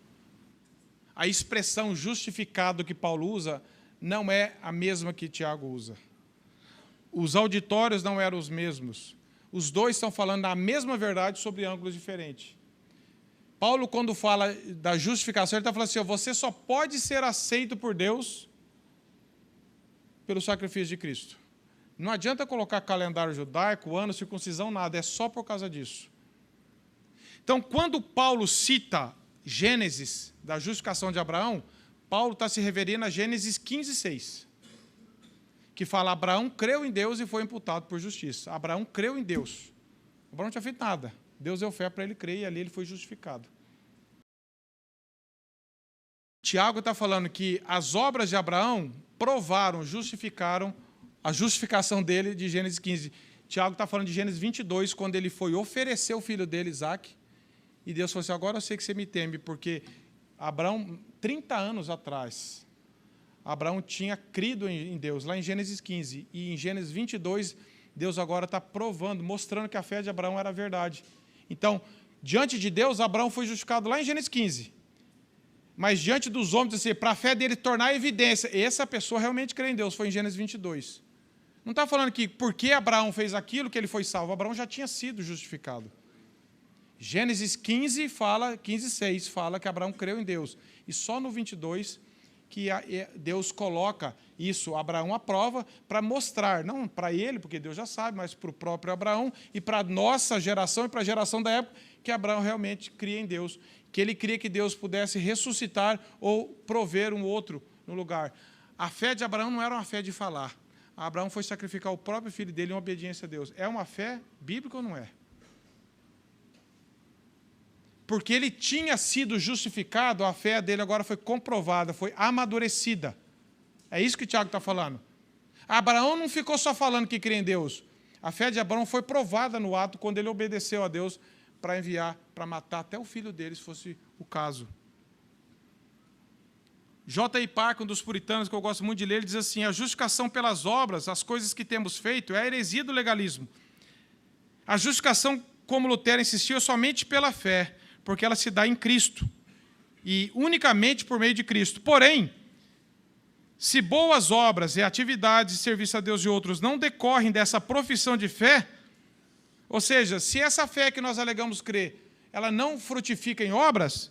Speaker 1: A expressão justificado que Paulo usa não é a mesma que Tiago usa. Os auditórios não eram os mesmos. Os dois estão falando a mesma verdade sobre ângulos diferentes. Paulo, quando fala da justificação, ele está falando assim, você só pode ser aceito por Deus pelo sacrifício de Cristo. Não adianta colocar calendário judaico, ano, circuncisão, nada, é só por causa disso. Então, quando Paulo cita Gênesis, da justificação de Abraão, Paulo está se referindo a Gênesis 15, 6, que fala: Abraão creu em Deus e foi imputado por justiça. Abraão creu em Deus. Abraão não tinha feito nada. Deus deu fé para ele crer e ali ele foi justificado. Tiago está falando que as obras de Abraão provaram, justificaram a justificação dele de Gênesis 15. Tiago está falando de Gênesis 22, quando ele foi oferecer o filho dele, Isaque, e Deus falou assim: agora eu sei que você me teme, porque Abraão, 30 anos atrás, Abraão tinha crido em Deus, lá em Gênesis 15, e em Gênesis 22, Deus agora está provando, mostrando que a fé de Abraão era verdade. Então, diante de Deus, Abraão foi justificado lá em Gênesis 15. Mas diante dos homens, assim, para a fé dele tornar evidência, essa pessoa realmente crê em Deus, foi em Gênesis 22. Não está falando que porque Abraão fez aquilo que ele foi salvo, Abraão já tinha sido justificado. Gênesis 15, 6 fala que Abraão creu em Deus. E só no 22 que Deus coloca isso, Abraão à prova, para mostrar, não para ele, porque Deus já sabe, mas para o próprio Abraão e para a nossa geração e para a geração da época, que Abraão realmente cria em Deus, que ele cria que Deus pudesse ressuscitar ou prover um outro no lugar. A fé de Abraão não era uma fé de falar. Abraão foi sacrificar o próprio filho dele em obediência a Deus. É uma fé bíblica ou não é? Porque ele tinha sido justificado, a fé dele agora foi comprovada, foi amadurecida. É isso que o Tiago está falando. Abraão não ficou só falando que crê em Deus. A fé de Abraão foi provada no ato quando ele obedeceu a Deus para enviar, para matar até o filho dele, se fosse o caso. J.I. Packer, um dos puritanos que eu gosto muito de ler, ele diz assim: a justificação pelas obras, as coisas que temos feito, é a heresia do legalismo. A justificação, como Lutero insistiu, é somente pela fé, porque ela se dá em Cristo, e unicamente por meio de Cristo. Porém, se boas obras e atividades de serviço a Deus e outros não decorrem dessa profissão de fé, ou seja, se essa fé que nós alegamos crer, ela não frutifica em obras,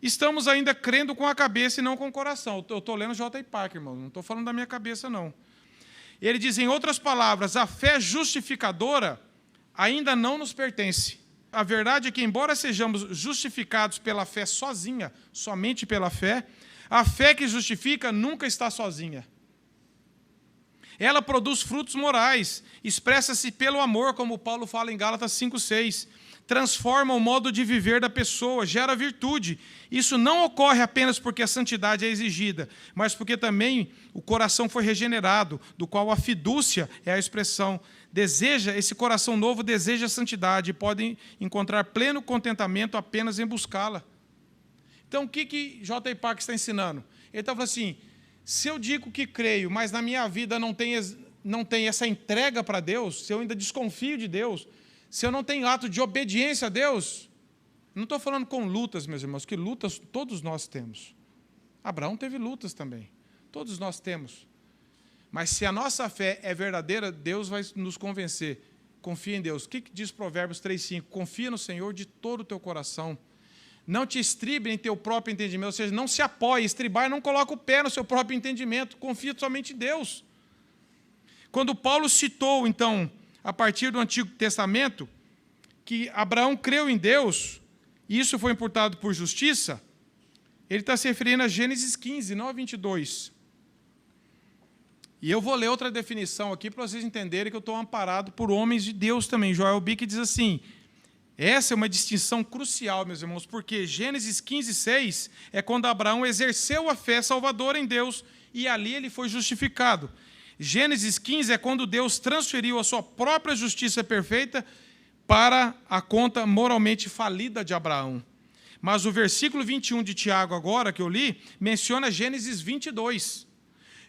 Speaker 1: estamos ainda crendo com a cabeça e não com o coração. Eu estou lendo J.I. Packer, irmão, não estou falando da minha cabeça, não. Ele diz, em outras palavras, a fé justificadora ainda não nos pertence. A verdade é que, embora sejamos justificados pela fé sozinha, somente pela fé, a fé que justifica nunca está sozinha. Ela produz frutos morais, expressa-se pelo amor, como Paulo fala em Gálatas 5:6. Transforma o modo de viver da pessoa, gera virtude. Isso não ocorre apenas porque a santidade é exigida, mas porque também o coração foi regenerado, do qual a fidúcia é a expressão. Esse coração novo deseja a santidade e pode encontrar pleno contentamento apenas em buscá-la. Então, o que J.I. Packer está ensinando? Ele está falando assim, se eu digo que creio, mas na minha vida não tem essa entrega para Deus, se eu ainda desconfio de Deus, se eu não tenho ato de obediência a Deus, não estou falando com lutas, meus irmãos, que lutas todos nós temos. Abraão teve lutas também, todos nós temos. Mas se a nossa fé é verdadeira, Deus vai nos convencer. Confia em Deus. O que diz Provérbios 3:5? Confia no Senhor de todo o teu coração. Não te estribe em teu próprio entendimento, ou seja, não se apoie, estribar, não coloca o pé no seu próprio entendimento, confia somente em Deus. Quando Paulo citou, então, a partir do Antigo Testamento, que Abraão creu em Deus, e isso foi imputado por justiça, ele está se referindo a Gênesis 15, não a 22. E eu vou ler outra definição aqui para vocês entenderem que eu estou amparado por homens de Deus também. Joel Bick diz assim, essa é uma distinção crucial, meus irmãos, porque Gênesis 15, 6 é quando Abraão exerceu a fé salvadora em Deus e ali ele foi justificado. Gênesis 15 é quando Deus transferiu a sua própria justiça perfeita para a conta moralmente falida de Abraão. Mas o versículo 21 de Tiago, agora que eu li, menciona Gênesis 22.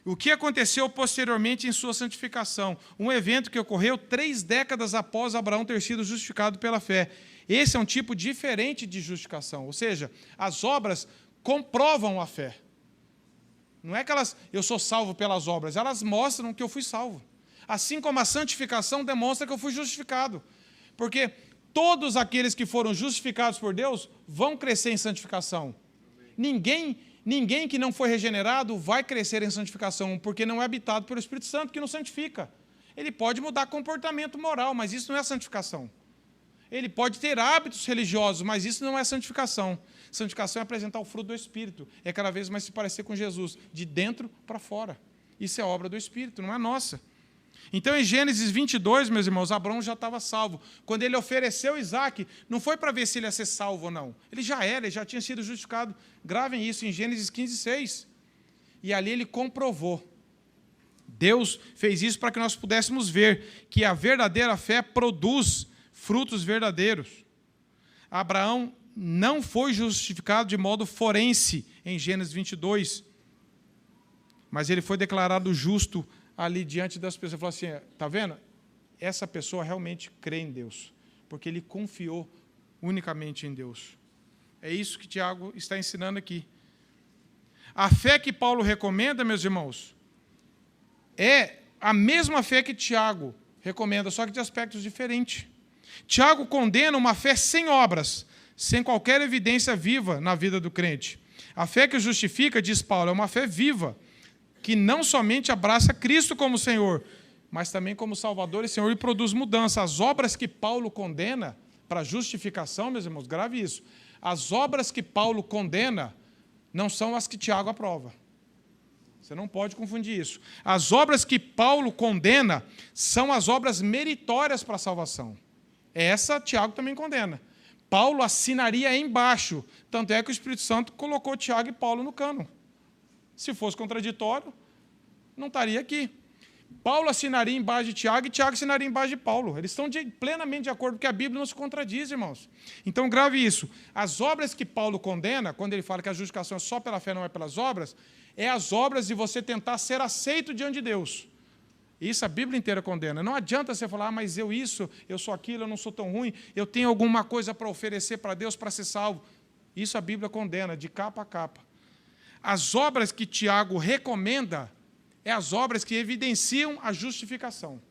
Speaker 1: O que aconteceu posteriormente em sua santificação? Um evento que ocorreu 3 décadas após Abraão ter sido justificado pela fé. Esse é um tipo diferente de justificação, ou seja, as obras comprovam a fé. Não é que eu sou salvo pelas obras, elas mostram que eu fui salvo. Assim como a santificação demonstra que eu fui justificado. Porque todos aqueles que foram justificados por Deus vão crescer em santificação. Ninguém que não foi regenerado vai crescer em santificação, porque não é habitado pelo Espírito Santo, que não santifica. Ele pode mudar comportamento moral, mas isso não é santificação. Ele pode ter hábitos religiosos, mas isso não é santificação. Santificação é apresentar o fruto do Espírito. É cada vez mais se parecer com Jesus, de dentro para fora. Isso é obra do Espírito, não é nossa. Então, em Gênesis 22, meus irmãos, Abraão já estava salvo. Quando ele ofereceu Isaac, não foi para ver se ele ia ser salvo ou não. Ele já era, ele já tinha sido justificado. Gravem isso em Gênesis 15, 6. E ali ele comprovou. Deus fez isso para que nós pudéssemos ver que a verdadeira fé produz frutos verdadeiros. Abraão não foi justificado de modo forense em Gênesis 22, mas ele foi declarado justo ali diante das pessoas. Falou assim, está vendo? Essa pessoa realmente crê em Deus, porque ele confiou unicamente em Deus. É isso que Tiago está ensinando aqui. A fé que Paulo recomenda, meus irmãos, é a mesma fé que Tiago recomenda, só que de aspectos diferentes. Tiago condena uma fé sem obras, sem qualquer evidência viva na vida do crente. A fé que o justifica, diz Paulo, é uma fé viva, que não somente abraça Cristo como Senhor, mas também como Salvador e Senhor e produz mudança. As obras que Paulo condena para justificação, meus irmãos, grave isso. As obras que Paulo condena não são as que Tiago aprova. Você não pode confundir isso. As obras que Paulo condena são as obras meritórias para a salvação. Essa Tiago também condena. Paulo assinaria embaixo. Tanto é que o Espírito Santo colocou Tiago e Paulo no cânon. Se fosse contraditório, não estaria aqui. Paulo assinaria embaixo de Tiago e Tiago assinaria embaixo de Paulo. Eles estão plenamente de acordo, porque a Bíblia não se contradiz, irmãos. Então, grave isso. As obras que Paulo condena, quando ele fala que a justificação é só pela fé, não é pelas obras, é as obras de você tentar ser aceito diante de Deus. Isso a Bíblia inteira condena. Não adianta você falar, mas eu sou aquilo, eu não sou tão ruim, eu tenho alguma coisa para oferecer para Deus para ser salvo. Isso a Bíblia condena, de capa a capa. As obras que Tiago recomenda é as obras que evidenciam a justificação.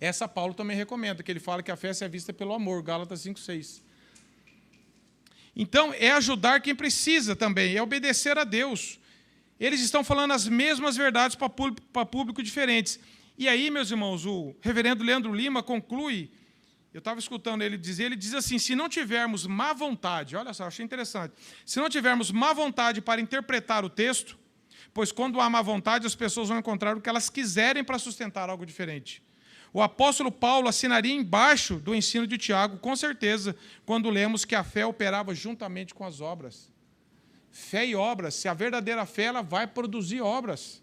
Speaker 1: Essa Paulo também recomenda, que ele fala que a fé é vista pelo amor, Gálatas 5:6. Então, é ajudar quem precisa também, é obedecer a Deus. Eles estão falando as mesmas verdades para público diferentes. E aí, meus irmãos, o reverendo Leandro Lima conclui, eu estava escutando ele diz assim, se não tivermos má vontade, olha só, achei interessante, se não tivermos má vontade para interpretar o texto, pois quando há má vontade, as pessoas vão encontrar o que elas quiserem para sustentar algo diferente. O apóstolo Paulo assinaria embaixo do ensino de Tiago, com certeza, quando lemos que a fé operava juntamente com as obras. Fé e obras, se a verdadeira fé, ela vai produzir obras.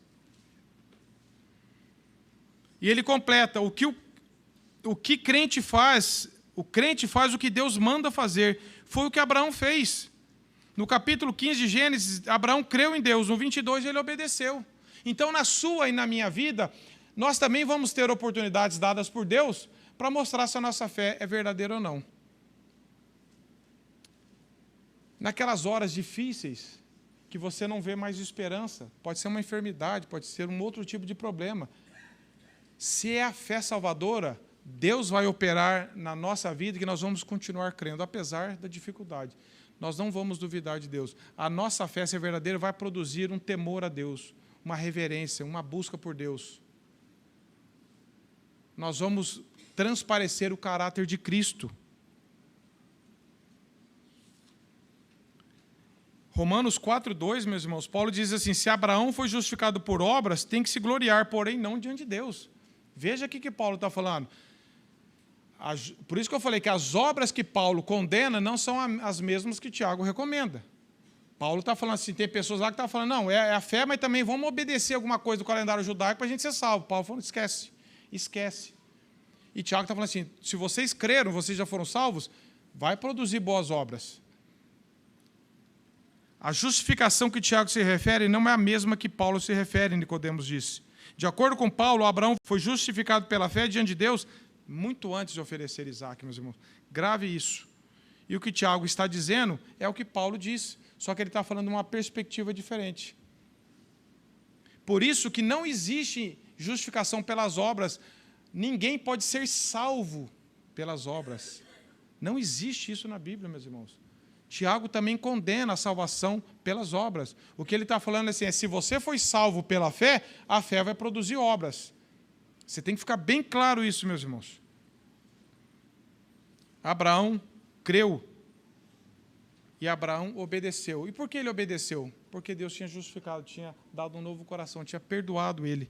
Speaker 1: E ele completa, o que crente faz, o crente faz o que Deus manda fazer. Foi o que Abraão fez. No capítulo 15 de Gênesis, Abraão creu em Deus, no 22 ele obedeceu. Então, na sua e na minha vida, nós também vamos ter oportunidades dadas por Deus para mostrar se a nossa fé é verdadeira ou não. Naquelas horas difíceis, que você não vê mais esperança, pode ser uma enfermidade, pode ser um outro tipo de problema. Se é a fé salvadora, Deus vai operar na nossa vida que nós vamos continuar crendo, apesar da dificuldade. Nós não vamos duvidar de Deus. A nossa fé, se é verdadeira, vai produzir um temor a Deus, uma reverência, uma busca por Deus. Nós vamos transparecer o caráter de Cristo. Romanos 4:2, meus irmãos, Paulo diz assim, se Abraão foi justificado por obras, tem que se gloriar, porém não diante de Deus. Veja aqui que Paulo está falando. Por isso que eu falei que as obras que Paulo condena não são as mesmas que Tiago recomenda. Paulo está falando assim, tem pessoas lá que estão falando, não, é a fé, mas também vamos obedecer alguma coisa do calendário judaico para a gente ser salvo. Paulo falou, esquece. E Tiago está falando assim, se vocês creram, vocês já foram salvos, vai produzir boas obras. A justificação que Tiago se refere não é a mesma que Paulo se refere, Nicodemos disse. De acordo com Paulo, Abraão foi justificado pela fé diante de Deus muito antes de oferecer Isaac, meus irmãos. Grave isso. E o que Tiago está dizendo é o que Paulo disse, só que ele está falando de uma perspectiva diferente. Por isso que não existe justificação pelas obras. Ninguém pode ser salvo pelas obras. Não existe isso na Bíblia, meus irmãos. Tiago também condena a salvação pelas obras. O que ele está falando assim, é se você foi salvo pela fé, a fé vai produzir obras. Você tem que ficar bem claro isso, meus irmãos. Abraão creu e Abraão obedeceu. E por que ele obedeceu? Porque Deus tinha justificado, tinha dado um novo coração, tinha perdoado ele.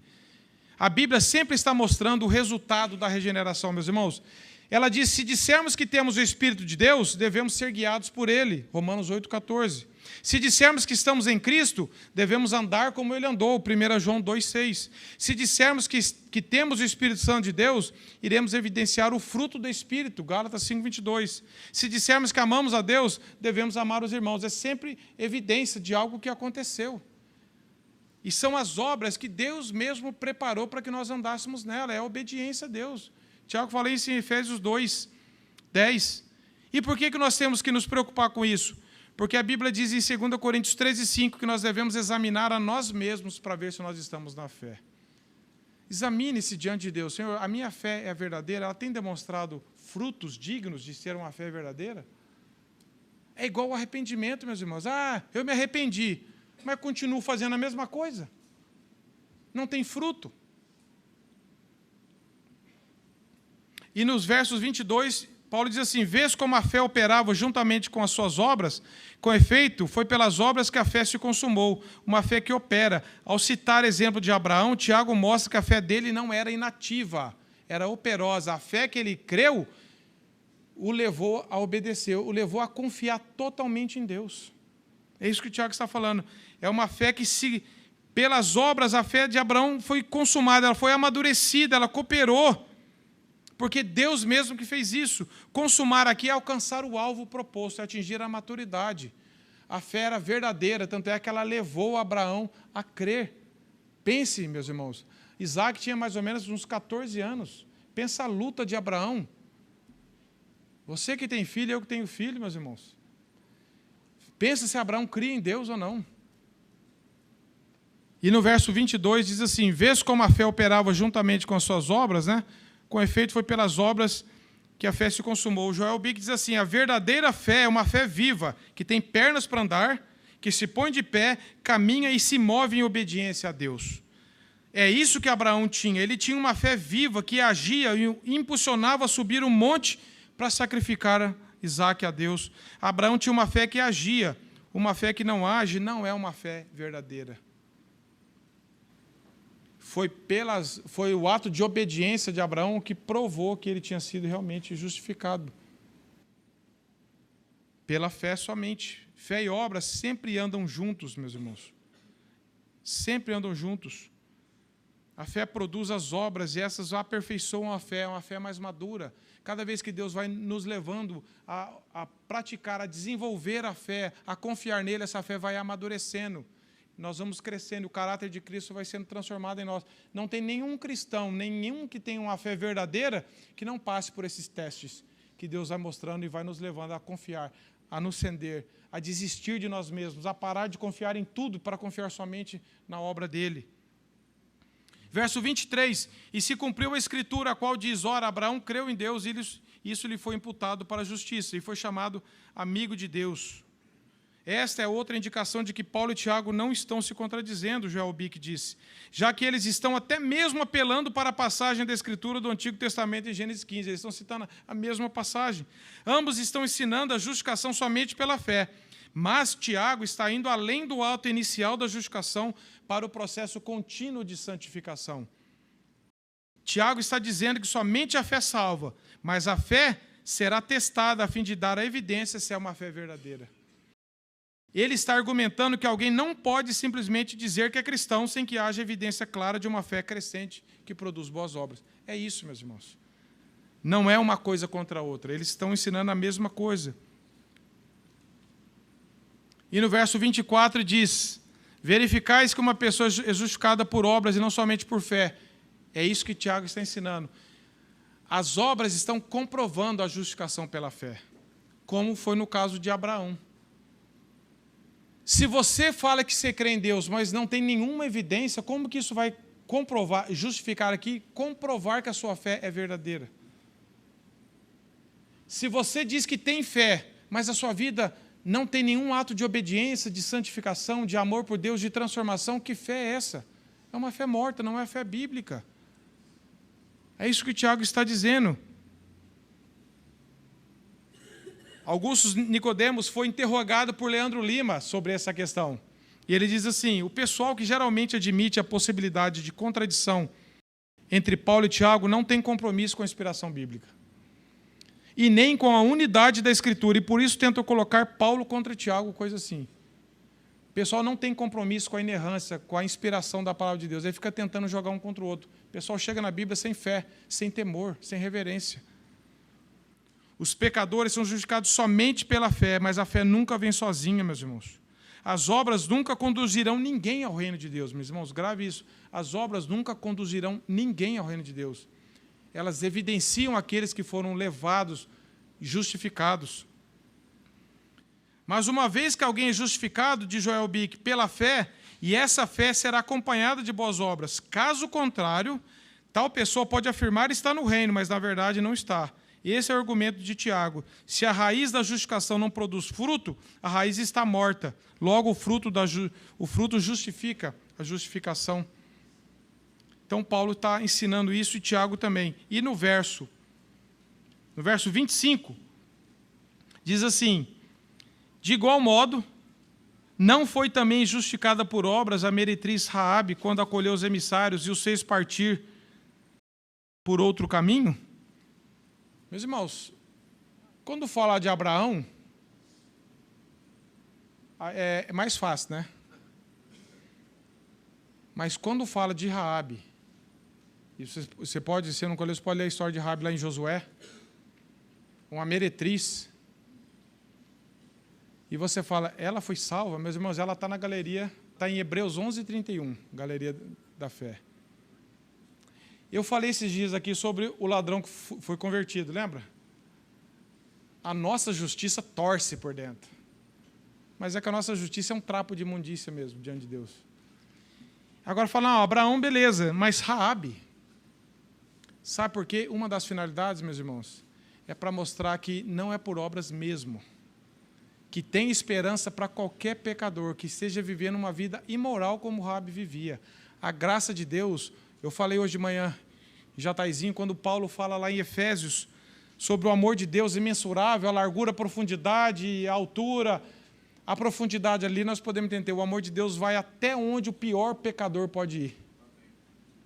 Speaker 1: A Bíblia sempre está mostrando o resultado da regeneração, meus irmãos. Ela diz, se dissermos que temos o Espírito de Deus, devemos ser guiados por Ele. Romanos 8,14. Se dissermos que estamos em Cristo, devemos andar como Ele andou. 1 João 2,6. Se dissermos que temos o Espírito Santo de Deus, iremos evidenciar o fruto do Espírito. Gálatas 5,22. Se dissermos que amamos a Deus, devemos amar os irmãos. É sempre evidência de algo que aconteceu. E são as obras que Deus mesmo preparou para que nós andássemos nela. É a obediência a Deus. Tiago fala isso em Efésios 2:10. E por que nós temos que nos preocupar com isso? Porque a Bíblia diz em 2 Coríntios 13:5 que nós devemos examinar a nós mesmos para ver se nós estamos na fé. Examine-se diante de Deus. Senhor, a minha fé é verdadeira? Ela tem demonstrado frutos dignos de ser uma fé verdadeira? É igual ao arrependimento, meus irmãos. Eu me arrependi, mas continuo fazendo a mesma coisa. Não tem fruto. E nos versos 22, Paulo diz assim, vês como a fé operava juntamente com as suas obras? Com efeito, foi pelas obras que a fé se consumou, uma fé que opera. Ao citar exemplo de Abraão, Tiago mostra que a fé dele não era inativa, era operosa. A fé que ele creu o levou a obedecer, o levou a confiar totalmente em Deus. É isso que o Tiago está falando. É uma fé que, pelas obras, a fé de Abraão foi consumada, ela foi amadurecida, ela cooperou. Porque Deus mesmo que fez isso. Consumar aqui é alcançar o alvo proposto, é atingir a maturidade. A fé era verdadeira, tanto é que ela levou Abraão a crer. Pense, meus irmãos, Isaac tinha mais ou menos uns 14 anos. Pensa a luta de Abraão. Você que tem filho, eu que tenho filho, meus irmãos. Pensa se Abraão cria em Deus ou não. E no verso 22 diz assim, vês como a fé operava juntamente com as suas obras, né? Com efeito, foi pelas obras que a fé se consumou. O Joel Bick diz assim, a verdadeira fé é uma fé viva, que tem pernas para andar, que se põe de pé, caminha e se move em obediência a Deus. É isso que Abraão tinha. Ele tinha uma fé viva que agia e impulsionava a subir um monte para sacrificar Isaque a Deus. Abraão tinha uma fé que agia. Uma fé que não age não é uma fé verdadeira. Foi o ato de obediência de Abraão que provou que ele tinha sido realmente justificado. Pela fé somente. Fé e obra sempre andam juntos, meus irmãos. Sempre andam juntos. A fé produz as obras e essas aperfeiçoam a fé, é uma fé mais madura. Cada vez que Deus vai nos levando a praticar, a desenvolver a fé, a confiar nele, essa fé vai amadurecendo. Nós vamos crescendo, o caráter de Cristo vai sendo transformado em nós. Não tem nenhum cristão, nenhum que tenha uma fé verdadeira, que não passe por esses testes que Deus vai mostrando e vai nos levando a confiar, a nos render, a desistir de nós mesmos, a parar de confiar em tudo para confiar somente na obra dele. Verso 23, e se cumpriu a Escritura, a qual diz, ora, Abraão creu em Deus, e isso lhe foi imputado para a justiça, e foi chamado amigo de Deus. Esta é outra indicação de que Paulo e Tiago não estão se contradizendo, Joel Bick disse, já que eles estão até mesmo apelando para a passagem da Escritura do Antigo Testamento em Gênesis 15, eles estão citando a mesma passagem. Ambos estão ensinando a justificação somente pela fé, mas Tiago está indo além do ato inicial da justificação para o processo contínuo de santificação. Tiago está dizendo que somente a fé salva, mas a fé será testada a fim de dar a evidência se é uma fé verdadeira. Ele está argumentando que alguém não pode simplesmente dizer que é cristão sem que haja evidência clara de uma fé crescente que produz boas obras. É isso, meus irmãos. Não é uma coisa contra a outra. Eles estão ensinando a mesma coisa. E no verso 24 diz, verificais que uma pessoa é justificada por obras e não somente por fé. É isso que Tiago está ensinando. As obras estão comprovando a justificação pela fé, como foi no caso de Abraão. Se você fala que você crê em Deus, mas não tem nenhuma evidência, como que isso vai comprovar, justificar aqui, comprovar que a sua fé é verdadeira? Se você diz que tem fé, mas a sua vida não tem nenhum ato de obediência, de santificação, de amor por Deus, de transformação, que fé é essa? É uma fé morta, não é fé bíblica. É isso que o Tiago está dizendo. Augusto Nicodemos foi interrogado por Leandro Lima sobre essa questão. E ele diz assim: o pessoal que geralmente admite a possibilidade de contradição entre Paulo e Tiago não tem compromisso com a inspiração bíblica. E nem com a unidade da Escritura. E por isso tentam colocar Paulo contra Tiago, coisa assim. O pessoal não tem compromisso com a inerrância, com a inspiração da palavra de Deus. Aí fica tentando jogar um contra o outro. O pessoal chega na Bíblia sem fé, sem temor, sem reverência. Os pecadores são justificados somente pela fé, mas a fé nunca vem sozinha, meus irmãos. As obras nunca conduzirão ninguém ao reino de Deus, meus irmãos. Grave isso. As obras nunca conduzirão ninguém ao reino de Deus. Elas evidenciam aqueles que foram levados, justificados. Mas uma vez que alguém é justificado, diz Joel Bick, pela fé, e essa fé será acompanhada de boas obras. Caso contrário, tal pessoa pode afirmar estar no reino, mas na verdade não está. Esse é o argumento de Tiago. Se a raiz da justificação não produz fruto, a raiz está morta. Logo, o fruto justifica a justificação. Então, Paulo está ensinando isso e Tiago também. E no verso 25, diz assim: de igual modo, não foi também justificada por obras a meretriz Raabe quando acolheu os emissários e os fez partir por outro caminho? Meus irmãos, quando fala de Abraão, é mais fácil, né? Mas quando fala de Raabe, e você não colheu, você pode ler a história de Raabe lá em Josué, uma meretriz, e você fala, ela foi salva? Meus irmãos, ela está na galeria, está em Hebreus 11:31, galeria da fé. Eu falei esses dias aqui sobre o ladrão que foi convertido, lembra? A nossa justiça torce por dentro. Mas é que a nossa justiça é um trapo de imundícia mesmo, diante de Deus. Agora fala, não, Abraão, beleza, mas Raabe. Sabe por quê? Uma das finalidades, meus irmãos, é para mostrar que não é por obras mesmo. Que tem esperança para qualquer pecador que esteja vivendo uma vida imoral como Raabe vivia. A graça de Deus... Eu falei hoje de manhã, Jataizinho, quando Paulo fala lá em Efésios, sobre o amor de Deus imensurável, a largura, a profundidade, a altura, a profundidade ali, nós podemos entender, o amor de Deus vai até onde o pior pecador pode ir,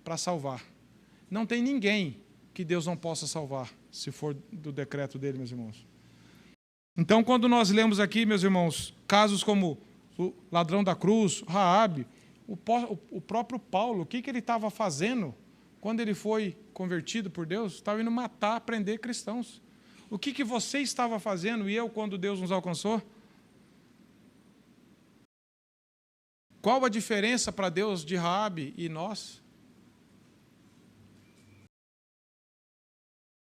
Speaker 1: para salvar. Não tem ninguém que Deus não possa salvar, se for do decreto dele, meus irmãos. Então, quando nós lemos aqui, meus irmãos, casos como o ladrão da cruz, Raabe, o próprio Paulo, o que ele estava fazendo quando ele foi convertido por Deus? Estava indo matar, prender cristãos. O que você estava fazendo e eu quando Deus nos alcançou? Qual a diferença para Deus de Raabe e nós?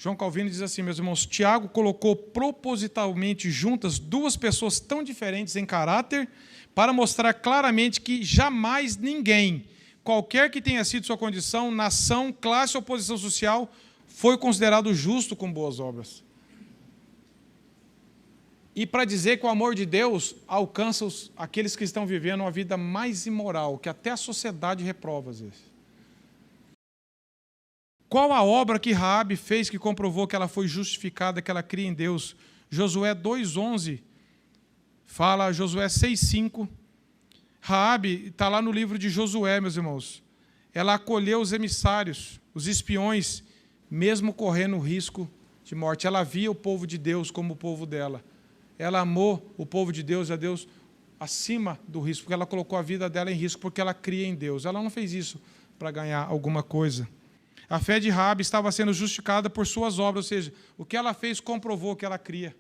Speaker 1: João Calvino diz assim, meus irmãos, Tiago colocou propositalmente juntas duas pessoas tão diferentes em caráter para mostrar claramente que jamais ninguém, qualquer que tenha sido sua condição, nação, classe ou posição social, foi considerado justo com boas obras. E para dizer que o amor de Deus alcança aqueles que estão vivendo uma vida mais imoral, que até a sociedade reprova às vezes. Qual a obra que Raabe fez que comprovou que ela foi justificada, que ela cria em Deus? Josué 2:11 fala, Josué 6:5. Raabe está lá no livro de Josué, meus irmãos. Ela acolheu os emissários, os espiões, mesmo correndo o risco de morte. Ela via o povo de Deus como o povo dela. Ela amou o povo de Deus, a Deus acima do risco, porque ela colocou a vida dela em risco, porque ela cria em Deus. Ela não fez isso para ganhar alguma coisa. A fé de Raabe estava sendo justificada por suas obras, ou seja, o que ela fez comprovou que ela cria.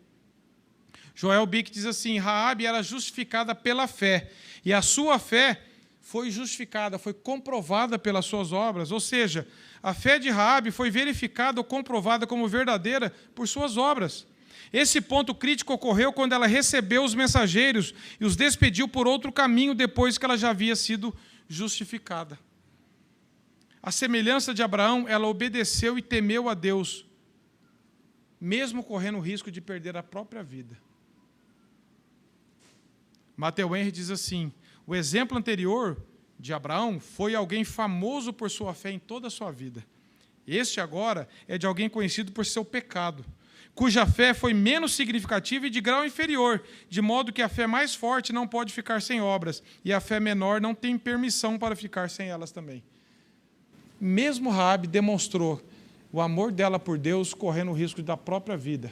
Speaker 1: Joel Bick diz assim, Raabe era justificada pela fé, e a sua fé foi justificada, foi comprovada pelas suas obras, ou seja, a fé de Raabe foi verificada ou comprovada como verdadeira por suas obras. Esse ponto crítico ocorreu quando ela recebeu os mensageiros e os despediu por outro caminho depois que ela já havia sido justificada. A semelhança de Abraão, ela obedeceu e temeu a Deus, mesmo correndo o risco de perder a própria vida. Matthew Henry diz assim, o exemplo anterior de Abraão foi alguém famoso por sua fé em toda a sua vida. Este agora é de alguém conhecido por seu pecado. cuja fé foi menos significativa e de grau inferior, de modo que a fé mais forte não pode ficar sem obras, e a fé menor não tem permissão para ficar sem elas também. Mesmo Raabe demonstrou o amor dela por Deus, correndo o risco da própria vida.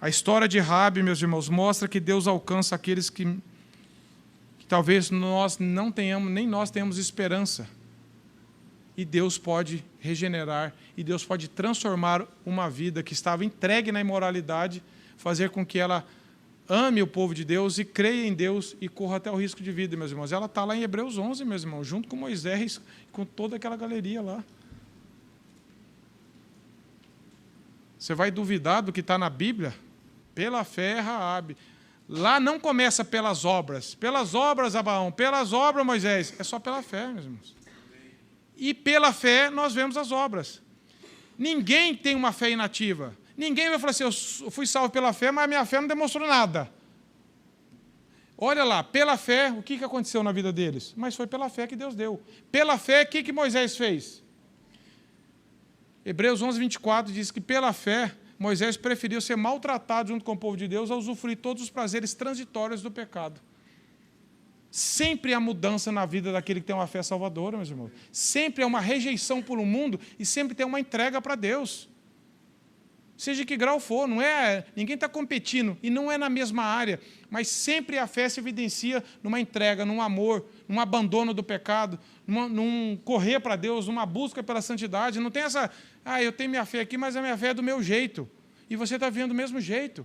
Speaker 1: A história de Raabe, meus irmãos, mostra que Deus alcança aqueles que talvez nós não tenhamos, nem nós tenhamos esperança. E Deus pode regenerar, e Deus pode transformar uma vida que estava entregue na imoralidade, fazer com que ela ame o povo de Deus e creia em Deus e corra até o risco de vida, meus irmãos. Ela está lá em Hebreus 11, meus irmãos, junto com Moisés, com toda aquela galeria lá. Você vai duvidar do que está na Bíblia? Pela fé, Raabe. Lá não começa pelas obras. Pelas obras, Abraão. Pelas obras, Moisés. É só pela fé, meus irmãos. E pela fé nós vemos as obras. Ninguém tem uma fé inativa. Ninguém vai falar assim, eu fui salvo pela fé, mas a minha fé não demonstrou nada. Olha lá, pela fé, o que aconteceu na vida deles? Mas foi pela fé que Deus deu. Pela fé, o que Moisés fez? Hebreus 11, 24 diz que pela fé, Moisés preferiu ser maltratado junto com o povo de Deus a usufruir todos os prazeres transitórios do pecado. Sempre há mudança na vida daquele que tem uma fé salvadora, meus irmãos. Sempre há uma rejeição por um mundo e sempre tem uma entrega para Deus. Seja que grau for, ninguém está competindo e não é na mesma área, mas sempre a fé se evidencia numa entrega, num amor, num abandono do pecado, num correr para Deus, numa busca pela santidade. Não tem essa, eu tenho minha fé aqui, mas a minha fé é do meu jeito. E você está vivendo do mesmo jeito.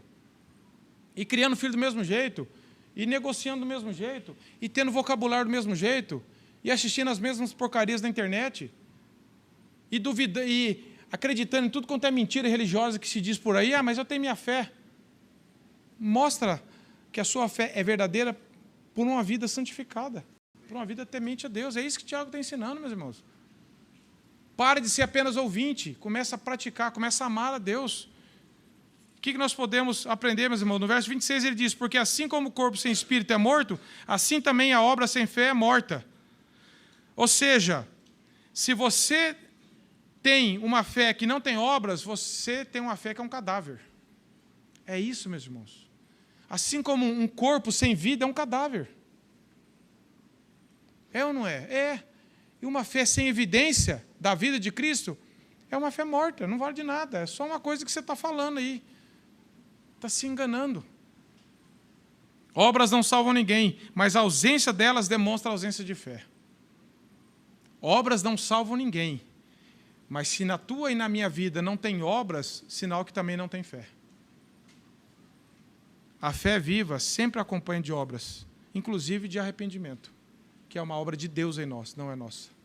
Speaker 1: E criando filho do mesmo jeito. E negociando do mesmo jeito. E tendo vocabulário do mesmo jeito. E assistindo as mesmas porcarias na internet. E acreditando em tudo quanto é mentira religiosa que se diz por aí. Mas eu tenho minha fé. Mostra que a sua fé é verdadeira por uma vida santificada. Por uma vida temente a Deus. É isso que Tiago está ensinando, meus irmãos. Pare de ser apenas ouvinte. Comece a praticar, comece a amar a Deus. O que nós podemos aprender, meus irmãos? No verso 26 ele diz, porque assim como o corpo sem espírito é morto, assim também a obra sem fé é morta. Ou seja, se você tem uma fé que não tem obras, você tem uma fé que é um cadáver. É isso, meus irmãos. Assim como um corpo sem vida é um cadáver. É ou não é? É. E uma fé sem evidência da vida de Cristo é uma fé morta, não vale de nada. É só uma coisa que você está falando aí. Está se enganando. Obras não salvam ninguém, mas a ausência delas demonstra a ausência de fé. Obras não salvam ninguém, mas se na tua e na minha vida não tem obras, sinal que também não tem fé. A fé viva sempre acompanha de obras, inclusive de arrependimento, que é uma obra de Deus em nós, não é nossa.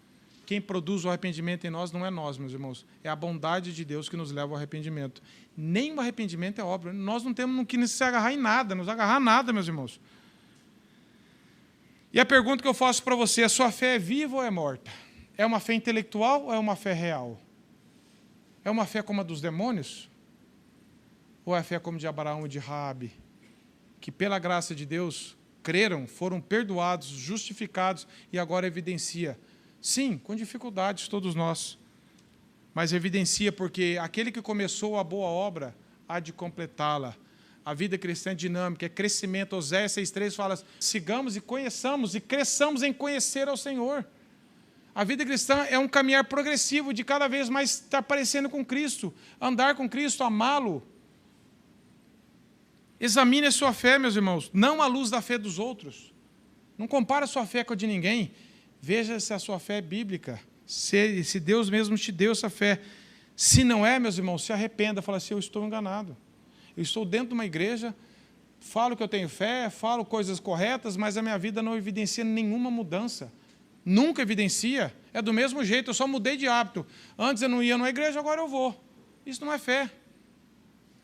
Speaker 1: Quem produz o arrependimento em nós não é nós, meus irmãos. É a bondade de Deus que nos leva ao arrependimento. Nem o arrependimento é obra. Nós não temos que se agarrar em nada, nos agarrar a nada, meus irmãos. E a pergunta que eu faço para você, a sua fé é viva ou é morta? É uma fé intelectual ou é uma fé real? É uma fé como a dos demônios? Ou é a fé como de Abraão e de Raabe? Que pela graça de Deus creram, foram perdoados, justificados e agora evidencia. Sim, com dificuldades, todos nós. Mas evidencia porque aquele que começou a boa obra há de completá-la. A vida cristã é dinâmica, é crescimento. Oséias 6,3 fala, sigamos e conheçamos e cresçamos em conhecer ao Senhor. A vida cristã é um caminhar progressivo de cada vez mais estar parecendo com Cristo, andar com Cristo, amá-lo. Examine a sua fé, meus irmãos, não à luz da fé dos outros. Não compare a sua fé com a de ninguém. Veja se a sua fé é bíblica, se Deus mesmo te deu essa fé. Se não é, meus irmãos, se arrependa, fala assim, eu estou enganado. Eu estou dentro de uma igreja, falo que eu tenho fé, falo coisas corretas, mas a minha vida não evidencia nenhuma mudança. Nunca evidencia. É do mesmo jeito, eu só mudei de hábito. Antes eu não ia numa igreja, agora eu vou. Isso não é fé.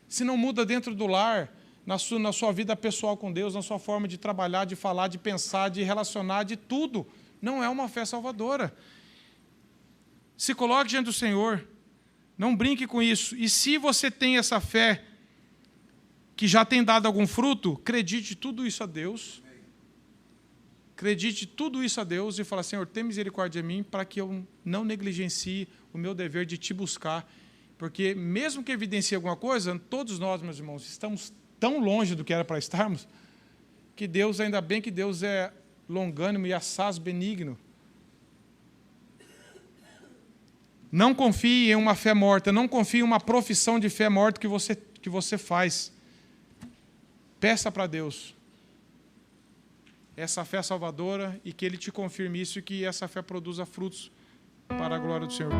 Speaker 1: Se não muda dentro do lar, na sua vida pessoal com Deus, na sua forma de trabalhar, de falar, de pensar, de relacionar, de tudo, não é uma fé salvadora. Se coloque diante do Senhor. Não brinque com isso. E se você tem essa fé que já tem dado algum fruto, acredite tudo isso a Deus. Acredite tudo isso a Deus e fala, Senhor, tem misericórdia de mim para que eu não negligencie o meu dever de te buscar, Porque mesmo que evidencie alguma coisa, todos nós, meus irmãos, estamos tão longe do que era para estarmos, que Deus, ainda bem que Deus é longânimo e assaz benigno. Não confie em uma fé morta, não confie em uma profissão de fé morta que você faz. Peça para Deus essa fé salvadora e que Ele te confirme isso e que essa fé produza frutos para a glória do Senhor.